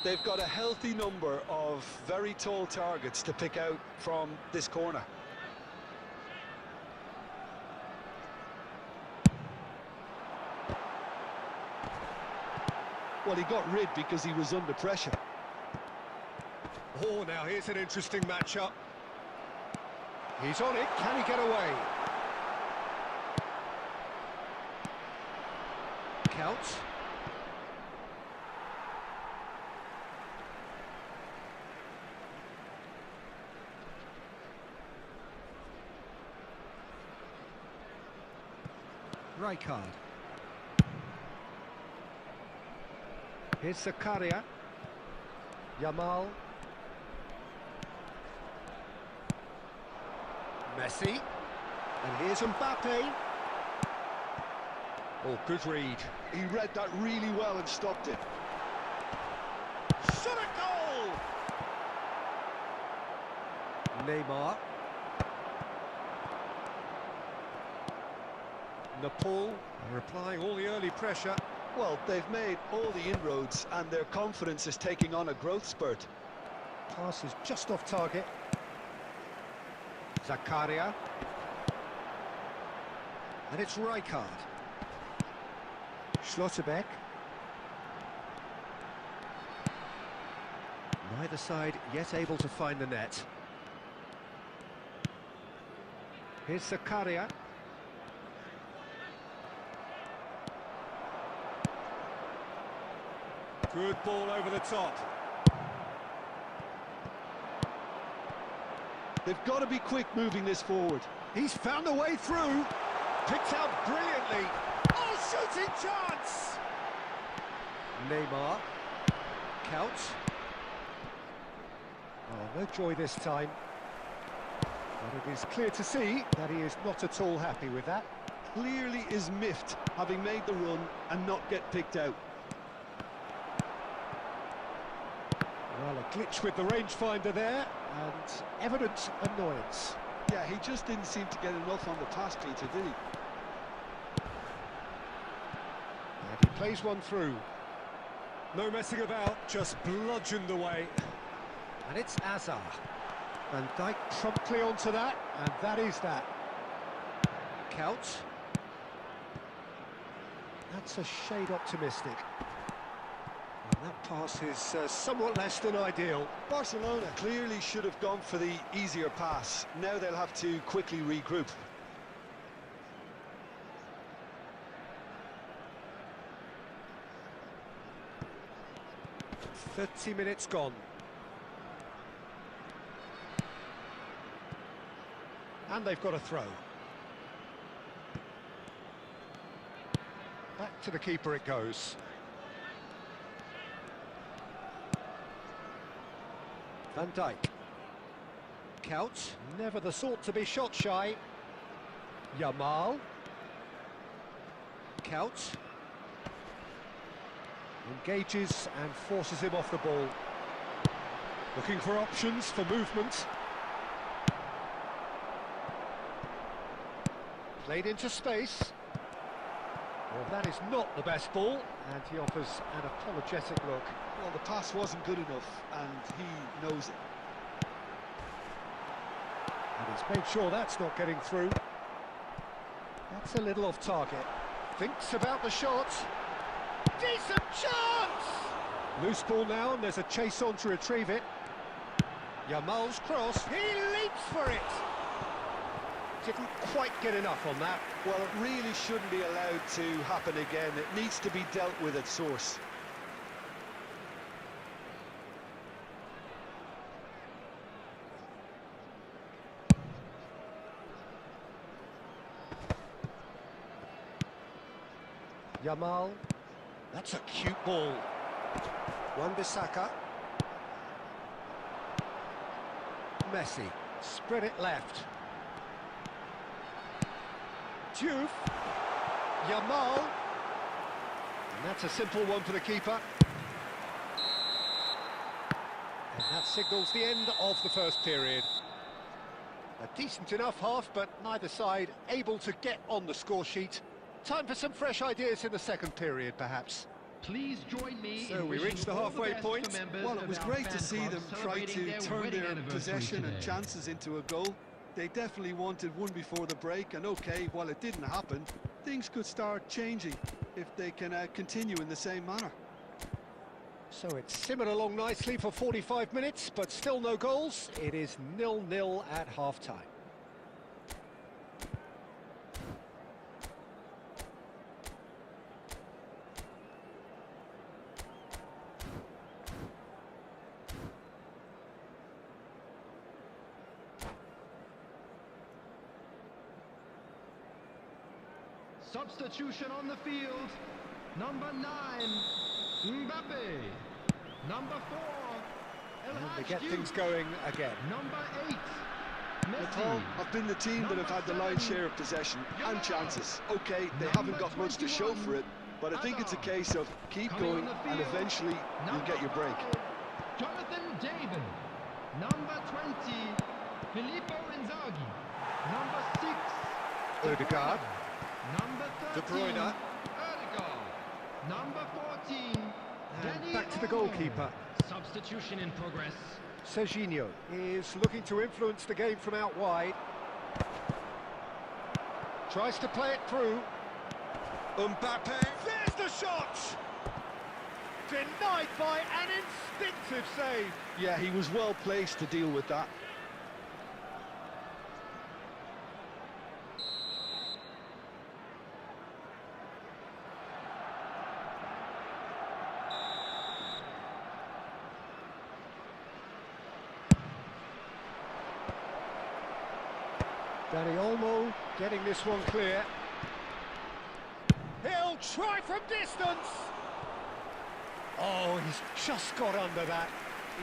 They've got a healthy number of very tall targets to pick out from this corner. Well, he got rid because he was under pressure. Oh, now here's an interesting matchup. He's on it, can he get away? Counts. Rijkaard. Here's Zakaria. Yamal. Messi. And here's Mbappe. Oh, good read. He read that really well and stopped it. Shot a goal! Neymar. Nepal are applying all the early pressure. Well, they've made all the inroads and their confidence is taking on a growth spurt. Pass is just off target. Zakaria. And it's Rijkaard. Schlotterbeck. Neither side yet able to find the net. Here's Zakaria. Good ball over the top. They've got to be quick moving this forward. He's found a way through. Picked out brilliantly. Oh, shooting chance! Neymar. Counts. Oh, no joy this time. But it is clear to see that he is not at all happy with that. Clearly is miffed, having made the run and not get picked out. Well, a glitch with the rangefinder there, and evident annoyance. Yeah, he just didn't seem to get enough on the pass, Peter, did he? And he plays one through. No messing about, just bludgeoned away. And it's Azar. Van Dijk promptly onto that, and that is that. Counts. That's a shade optimistic. And that pass is somewhat less than ideal. Barcelona clearly should have gone for the easier pass. Now they'll have to quickly regroup. "30 minutes gone. And they've got a throw. Back to the keeper it goes. Van Dijk. Counts, never the sort to be shot shy. Yamal. Counts. Engages and forces him off the ball. Looking for options for movement. Played into space. Well, that is not the best ball, and he offers an apologetic look. Well, the pass wasn't good enough, and he knows it. And he's made sure that's not getting through. That's a little off target. Thinks about the shot. Decent chance! Loose ball now, and there's a chase on to retrieve it. Yamal's cross. He leaps for it! Didn't quite get enough on that. Well, it really shouldn't be allowed to happen again. It needs to be dealt with at source. Yamal. That's a cute ball. Wan-Bissaka. Messi. Spread it left. Diouf. Yamal. And that's a simple one for the keeper. And that signals the end of the first period. A decent enough half, but neither side able to get on the score sheet. Time for some fresh ideas in the second period, perhaps. Please join me. So we reached the halfway point. Well, it was great to see them try to turn their possession and chances into a goal. They definitely wanted one before the break, and okay, while it didn't happen, things could start changing if they can continue in the same manner. So it's simmered along nicely for 45 minutes, but still no goals. It is 0-0 at half-time. Substitution on the field. Number 9, Mbappe. Number 4, And they get things going again. Number 8, Paul Messi. have been the team that have had the lion's share of possession and chances. Okay, they haven't got much to show for it, but I think it's a case of keep going and eventually you'll get your break. Jonathan David. Number 20, Filippo Inzaghi. Number 6, Ødegaard. Number De 13, Bruyne. Ødegaard. Number 14, And Danny back to the Olmo. goalkeeper. Substitution in progress. Serginho is looking to influence the game from out wide. Tries to play it through. Mbappe. There's the shot! Denied by an instinctive save. Yeah, he was well placed to deal with that. Danny Olmo getting this one clear. He'll try from distance. Oh, he's just got under that.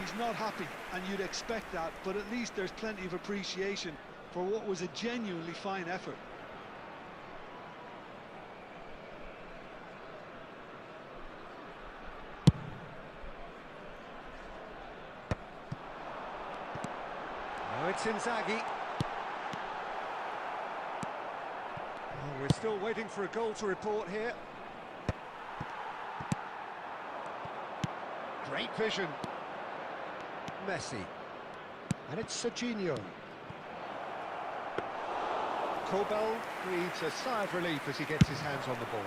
He's not happy, and you'd expect that, but at least there's plenty of appreciation for what was a genuinely fine effort. Now it's Inzaghi. Oh, we're still waiting for a goal to report here. Great vision. Messi. And it's Serginho. Kobel breathes a sigh of relief as he gets his hands on the ball.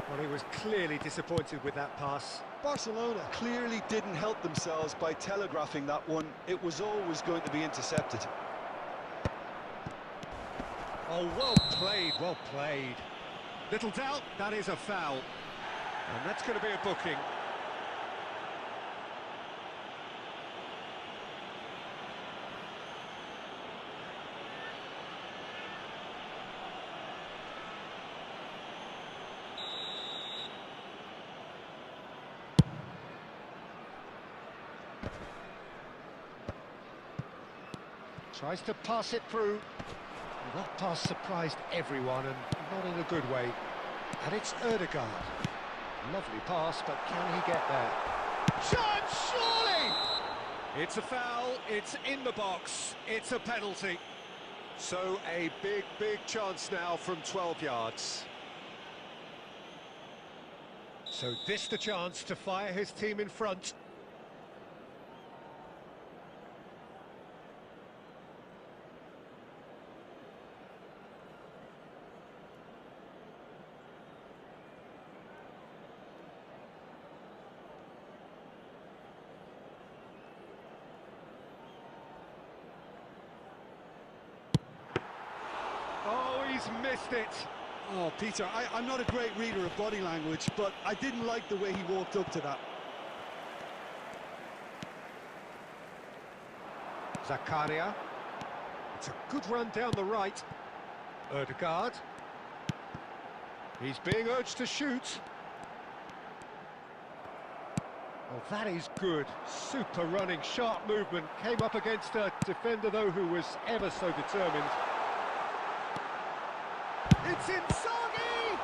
Well, he was clearly disappointed with that pass. Barcelona clearly didn't help themselves by telegraphing that one. It was always going to be intercepted. Oh, well played, well played. Little doubt, that is a foul. And that's going to be a booking. Tries to pass it through. And that pass surprised everyone, and not in a good way. And it's Ødegaard. Lovely pass, but can he get there? Chance, surely! It's a foul, it's in the box, it's a penalty. So a big, big chance now from 12 yards. So this the chance to fire his team in front. Oh, he's missed it. Oh, Peter, I'm not a great reader of body language, but I didn't like the way he walked up to that. Zakaria. It's a good run down the right. Ødegaard. He's being urged to shoot. Well, that is good. Super running, sharp movement. Came up against a defender, though, who was ever so determined. It's Inzaghi!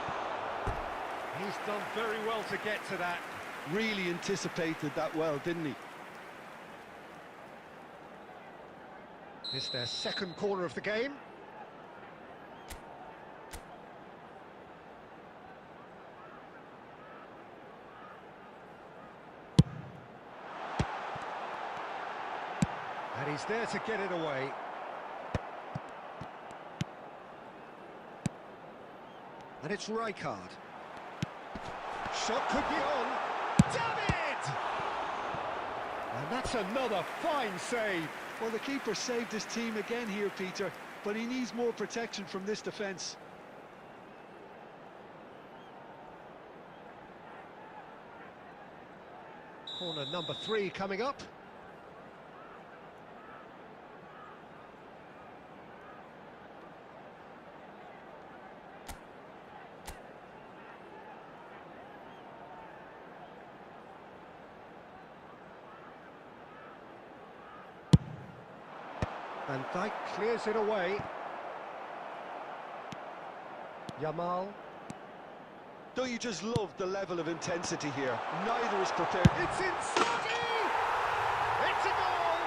He's done very well to get to that. Really anticipated that well, didn't he? It's their second corner of the game. And he's there to get it away. And it's Rijkaard. Shot could be on. David! And that's another fine save. Well, the keeper saved his team again here, Peter, but he needs more protection from this defence. Corner number 3 coming up. Van Dijk clears it away. Yamal. Don't you just love the level of intensity here? Neither is prepared. It's Inzaghi! It's a goal!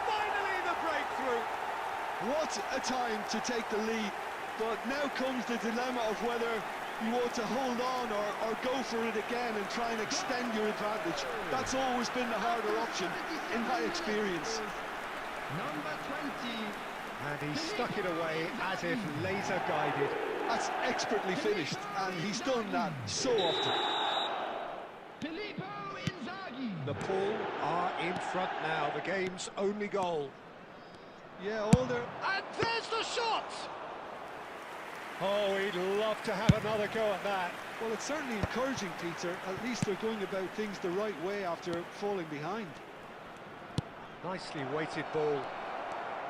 Finally the breakthrough! What a time to take the lead. But now comes the dilemma of whether you want to hold on or go for it again and try and extend your advantage. That's always been the harder option, in my experience. Number 20. And he stuck it away as if laser guided. That's expertly finished, and he's done that so often. Filippo Inzaghi. Napoli are in front now, the game's only goal. Yeah, all their... And there's the shot! Oh, he'd love to have another go at that. Well, it's certainly encouraging, Peter. At least they're going about things the right way after falling behind. Nicely weighted ball.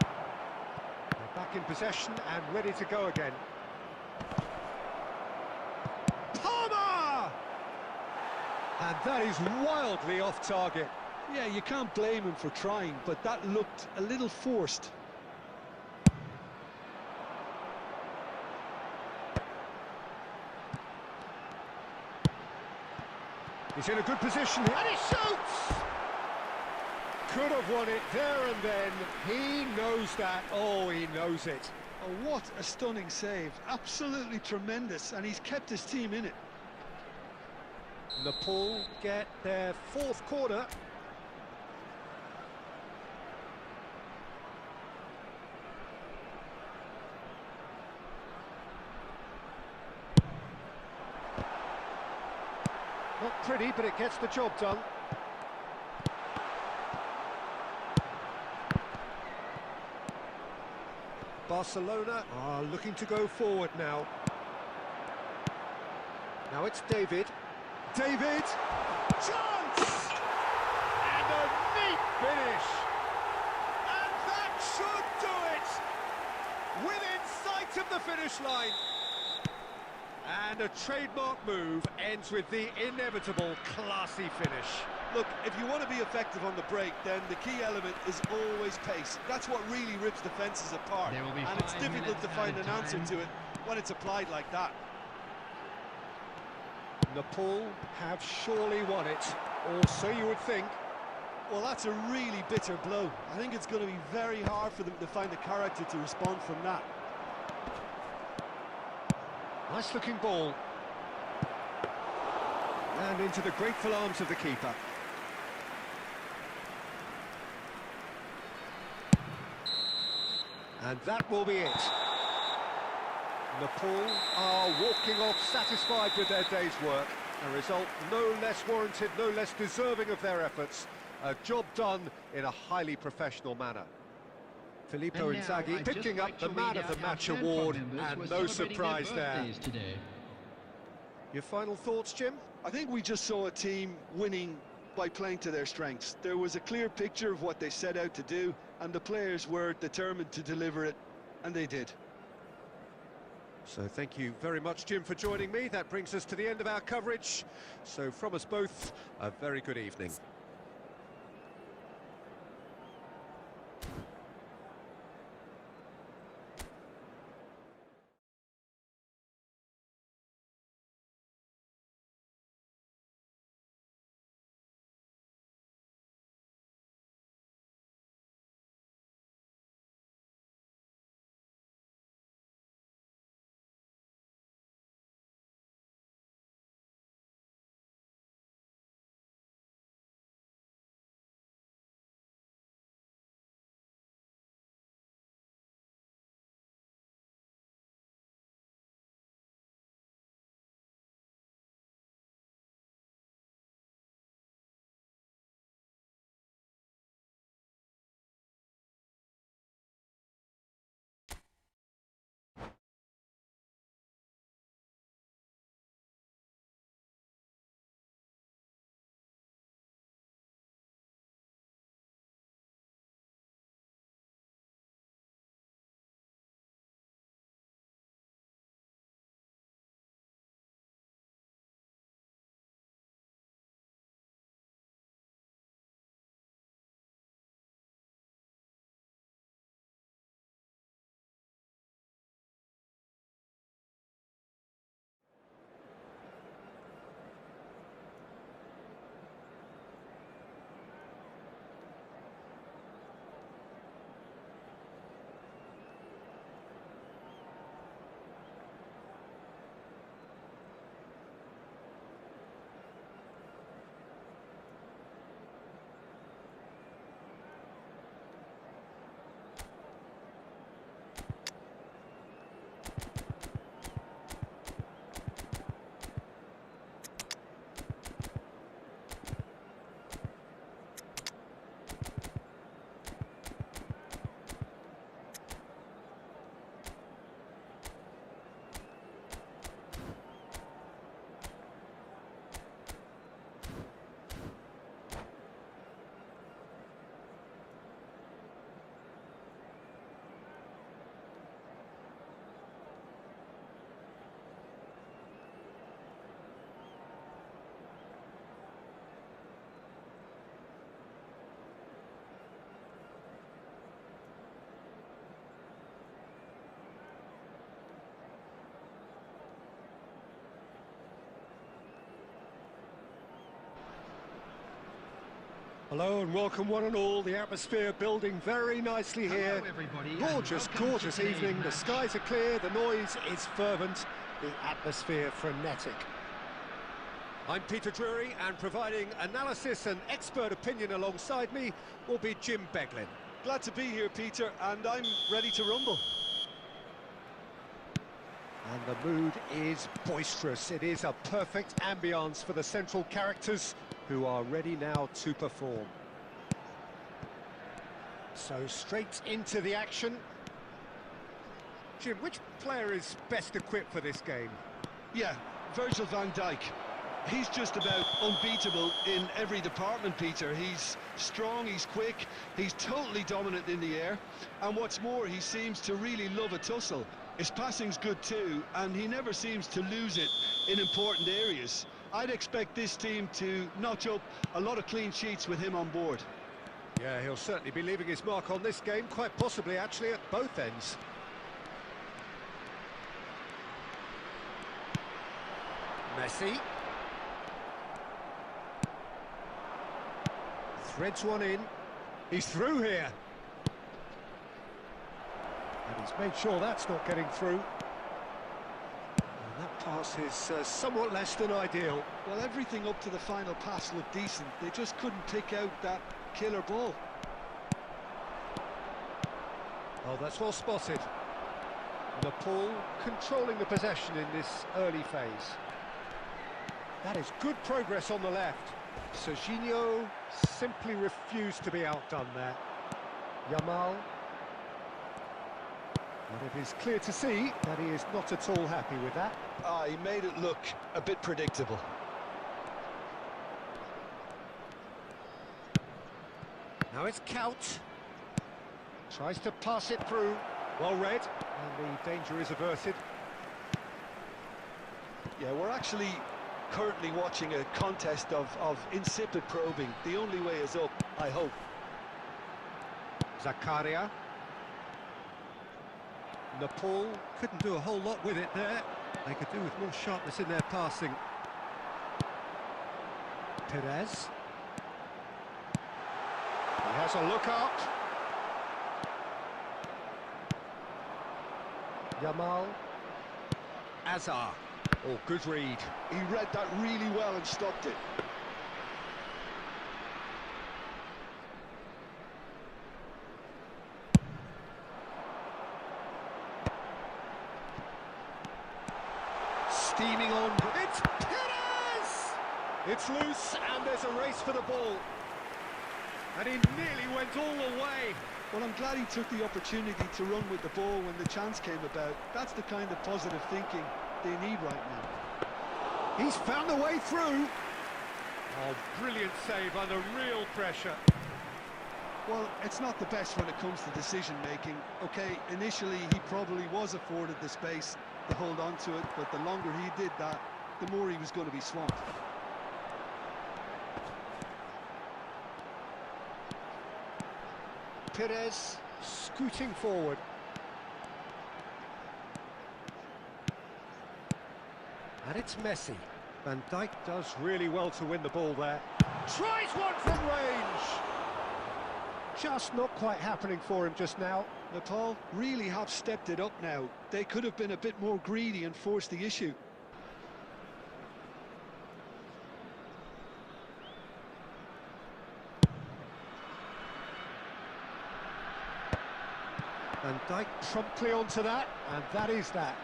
They're back in possession and ready to go again. Palmer! And that is wildly off target. Yeah, you can't blame him for trying, but that looked a little forced. He's in a good position here, and he shoots! Could have won it there and then. He knows that. Oh, he knows it. Oh, what a stunning save. Absolutely tremendous, and he's kept his team in it. Napoli get their fourth corner. Not pretty, but it gets the job done. Barcelona are looking to go forward now. Now it's David. David! Chance! And a neat finish! And that should do it! Within sight of the finish line! And a trademark move ends with the inevitable classy finish. Look, if you want to be effective on the break, then the key element is always pace. That's what really rips defences apart. There will be And it's 5 difficult to minutes find an added answer time. to it when it's applied like that. Napoli have surely won it, or so you would think. Well, that's a really bitter blow. I think it's going to be very hard for them to find the character to respond from that. Nice looking ball. And into the grateful arms of the keeper. And that will be it. Napoli are walking off satisfied with their day's work. A result no less warranted, no less deserving of their efforts. A job done in a highly professional manner. Filippo And now, Inzaghi I'd picking just up like the to Man read of the out Match our fan award, club members and who are no celebrating surprise their there. birthdays today. Your final thoughts, Jim? I think we just saw a team winning by playing to their strengths. There was a clear picture of what they set out to do, and the players were determined to deliver it, and they did. So thank you very much, Jim, for joining me. That brings us to the end of our coverage. So from us both, a very good evening. Hello and welcome one and all. The atmosphere building very nicely here. Hello everybody. Gorgeous, gorgeous evening. The skies are clear, the noise is fervent, the atmosphere frenetic. I'm Peter Drury, and providing analysis and expert opinion alongside me will be Jim Beglin. Glad to be here, Peter, and I'm ready to rumble. And the mood is boisterous. It is a perfect ambience for the central characters who are ready now to perform. So straight into the action. Jim, which player is best equipped for this game? Yeah, Virgil van Dijk. He's just about unbeatable in every department, Peter. He's strong, he's quick, he's totally dominant in the air, and what's more, he seems to really love a tussle. His passing's good too, and he never seems to lose it in important areas. I'd expect this team to notch up a lot of clean sheets with him on board. Yeah, he'll certainly be leaving his mark on this game, quite possibly actually at both ends. Messi. Threads one in. He's through here. And he's made sure that's not getting through. And that pass is somewhat less than ideal. Well, everything up to the final pass looked decent. They just couldn't pick out that killer ball. Oh, that's well spotted. Nepal controlling the possession in this early phase. That is good progress on the left. Serginho simply refused to be outdone there. Yamal. And it is clear to see that he is not at all happy with that. He made it look a bit predictable. Now it's Kaut. Tries to pass it through. Well read. And the danger is averted. Yeah, we're actually currently watching a contest of insipid probing. The only way is up, I hope. Zakaria. Nepal Couldn't do a whole lot with it there. They could do with more sharpness in their passing. Perez. He has a look up. Yamal. Azar. Oh, good read. He read that really well and stopped it. Steaming on. It's Perez! It's loose and there's a race for the ball. And he nearly went all the way. Well, I'm glad he took the opportunity to run with the ball when the chance came about. That's the kind of positive thinking they need right now. He's found a way through. Oh, brilliant save under real pressure. Well, it's not the best when it comes to decision-making. Okay, initially he probably was afforded the space to hold on to it, but the longer he did that, the more he was going to be swamped. Perez scooting forward. And it's Messi. Van Dijk does really well to win the ball there. Tries one from range. Just not quite happening for him just now. Nepal really have stepped it up now. They could have been a bit more greedy and forced the issue. Van Dijk promptly onto that, and that is that.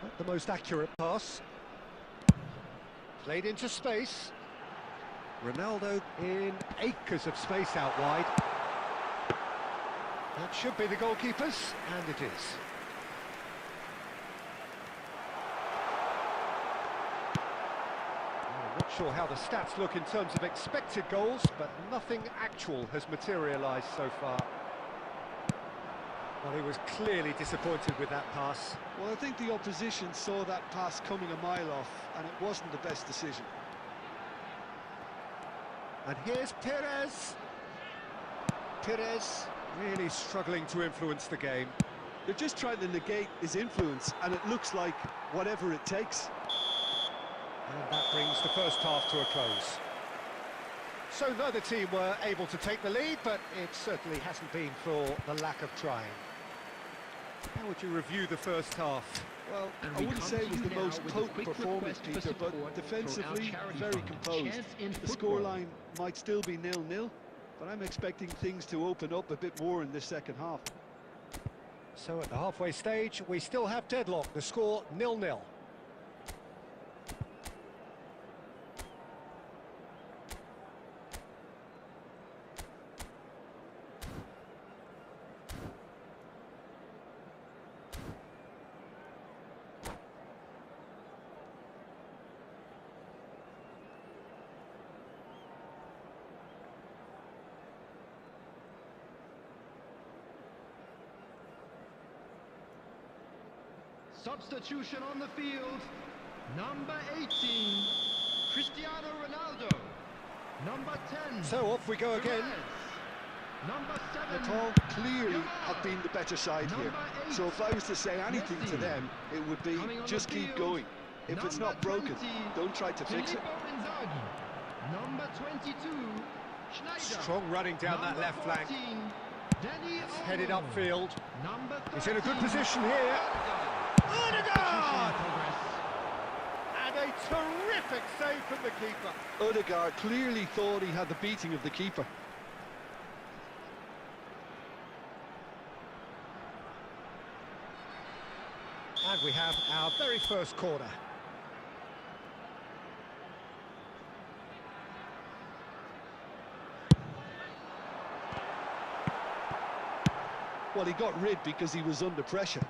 Not the most accurate pass. Played into space. Ronaldo in acres of space out wide. That should be the goalkeeper's, and it is. I'm not sure how the stats look in terms of expected goals, but nothing actual has materialised so far. Well, he was clearly disappointed with that pass. Well, I think the opposition saw that pass coming a mile off, and it wasn't the best decision. And here's Perez. Perez really struggling to influence the game. They're just trying to negate his influence, and it looks like whatever it takes. And that brings the first half to a close. So neither team were able to take the lead, but it certainly hasn't been for the lack of trying. How would you review the first half? Well, I wouldn't say it was the most potent performance, Peter, but defensively, very composed. The scoreline might still be 0-0, but I'm expecting things to open up a bit more in this second half. So at the halfway stage, we still have deadlock. The score 0-0. Substitution on the field. Number 18, Cristiano Ronaldo. Number 10. So off we go again. Perez. Number 7. Nepal clearly have been the better side here. So if I was to say anything to them, it would be just keep going. If it's not broken, don't try to fix it. Number 22, Schneider. Strong running down that left flank. It's headed upfield. He's in a good position here. Odegaard! And a terrific save from the keeper. Odegaard clearly thought he had the beating of the keeper. And we have our very first corner. Well, he got rid because he was under pressure.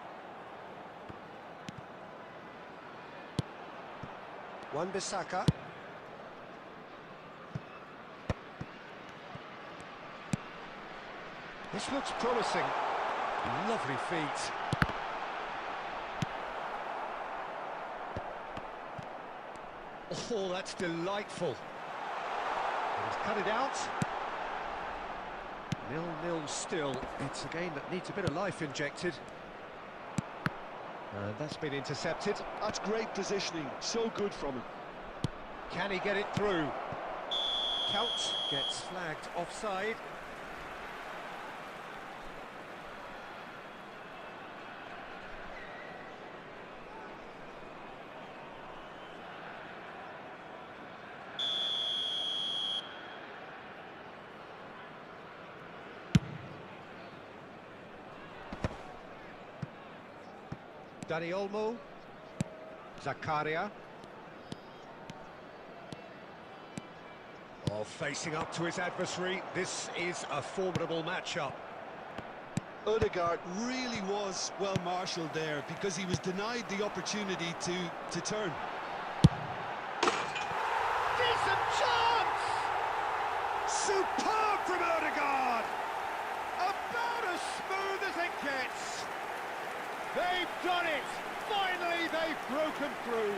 Wan-Bissaka. This looks promising. Lovely feet. Oh, that's delightful. He's cut it out. 0-0 still. It's a game that needs a bit of life injected. And that's been intercepted. That's great positioning, so good from him. Can he get it through? Count gets flagged offside. Dani Olmo, Zakaria. Oh, facing up to his adversary, this is a formidable matchup. Ødegaard really was well marshalled there because he was denied the opportunity to turn. Decent chance! Superb from Ødegaard! About as smooth as it gets. They've done it! Finally, they've broken through.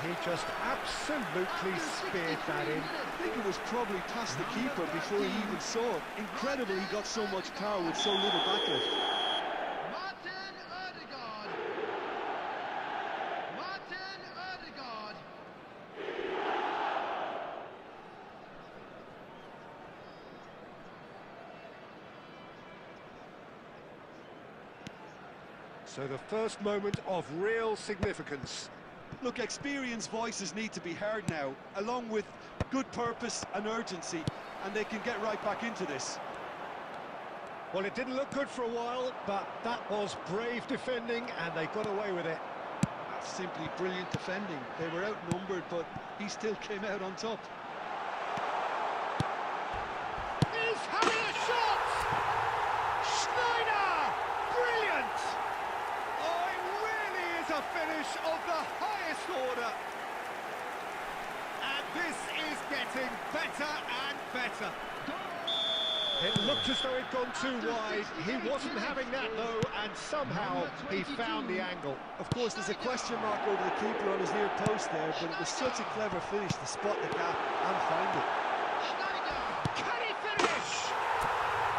He just absolutely speared that in. I think it was probably past the keeper before he even saw it. Incredible he got so much power with so little backlift. Martin Ødegaard. Martin Ødegaard. So the first moment of real significance. Look, experienced voices need to be heard now, along with good purpose and urgency, and they can get right back into this. Well, it didn't look good for a while, but that was brave defending, and they got away with it. That's simply brilliant defending. They were outnumbered, but he still came out on top. He's having a shot! Schneider! Brilliant! Oh, it really is a finish of the highest order. And this is getting better and better. It looked as though it'd gone too wide. He wasn't having that, though, and somehow he found the angle. Of course, there's a question mark over the keeper on his near post there, but it was such a clever finish to spot the gap and find it. Can he finish?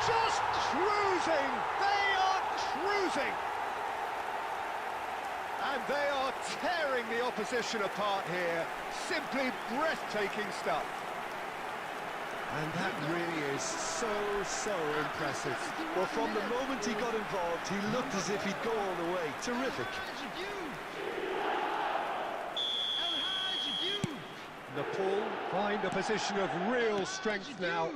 Just cruising! They are cruising! And they are tearing the opposition apart here. Simply breathtaking stuff. And that really is so impressive. Well, from the moment he got involved, he looked as if he'd go all the way. Terrific. Nepal find a position of real strength now.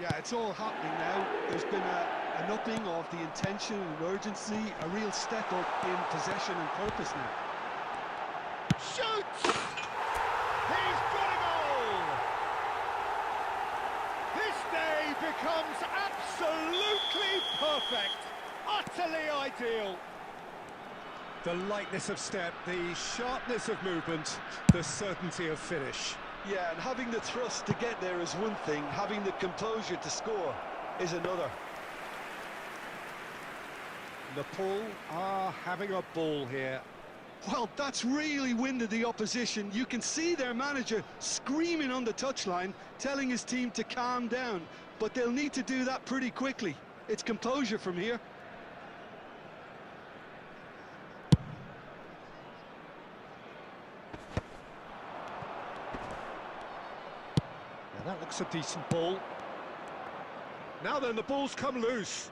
Yeah, it's all happening now. There's been an upping of the intention and urgency, a real step up in possession and purpose now. Shoots! He's got a goal! This day becomes absolutely perfect, utterly ideal. The lightness of step, the sharpness of movement, the certainty of finish. Yeah, and having the thrust to get there is one thing, having the composure to score is another. Nepal are having a ball here. Well, that's really winded the opposition. You can see their manager screaming on the touchline, telling his team to calm down, but they'll need to do that pretty quickly. It's composure from here. Now that looks a decent ball. Now then, the ball's come loose.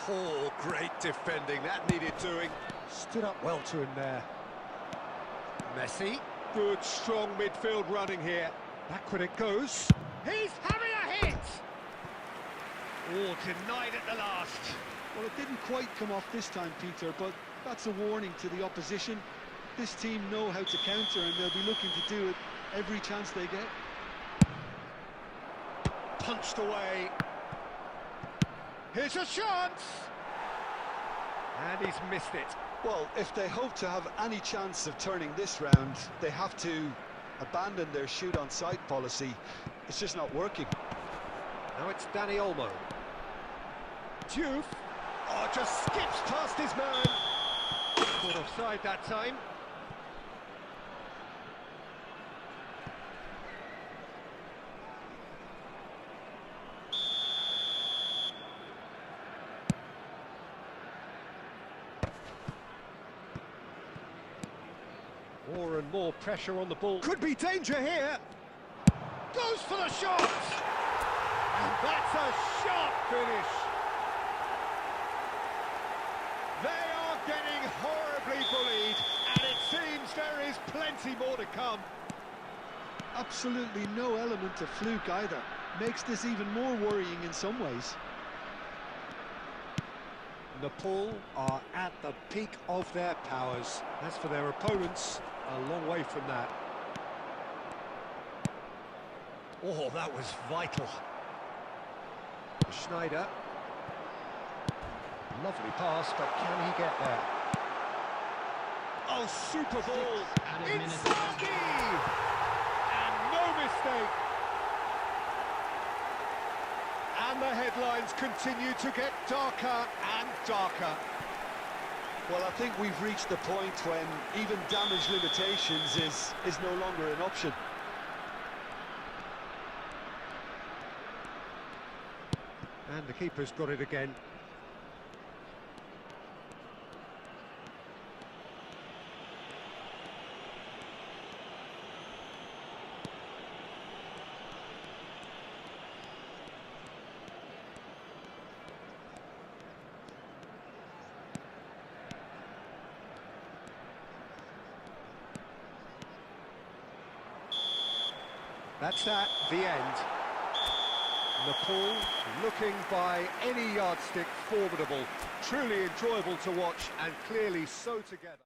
Oh, great defending, that needed doing. Stood up well to him there. Messi, good strong midfield running here. Backward it goes. He's having a hit! Oh, denied at the last. Well, it didn't quite come off this time, Peter, but that's a warning to the opposition. This team know how to counter, and they'll be looking to do it every chance they get. Punched away. Here's a chance! And he's missed it. Well, if they hope to have any chance of turning this round, they have to abandon their shoot-on-sight policy. It's just not working. Now it's Dani Olmo. Diouf. Oh, just skips past his man. Caught offside that time. More and more pressure on the ball. Could be danger here. Goes for the shot! And that's a sharp finish. They are getting horribly bullied, and it seems there is plenty more to come. Absolutely no element of fluke either. Makes this even more worrying in some ways. Nepal are at the peak of their powers. As for their opponents, a long way from that. Oh, that was vital. Schneider. Lovely pass, but can he get there? Oh, super ball! Inzaghi! And no mistake! And the headlines continue to get darker and darker. Well, I think we've reached the point when even damage limitations is no longer an option. And the keeper's got it again. That's at the end. Nepal looking by any yardstick formidable. Truly enjoyable to watch and clearly so together.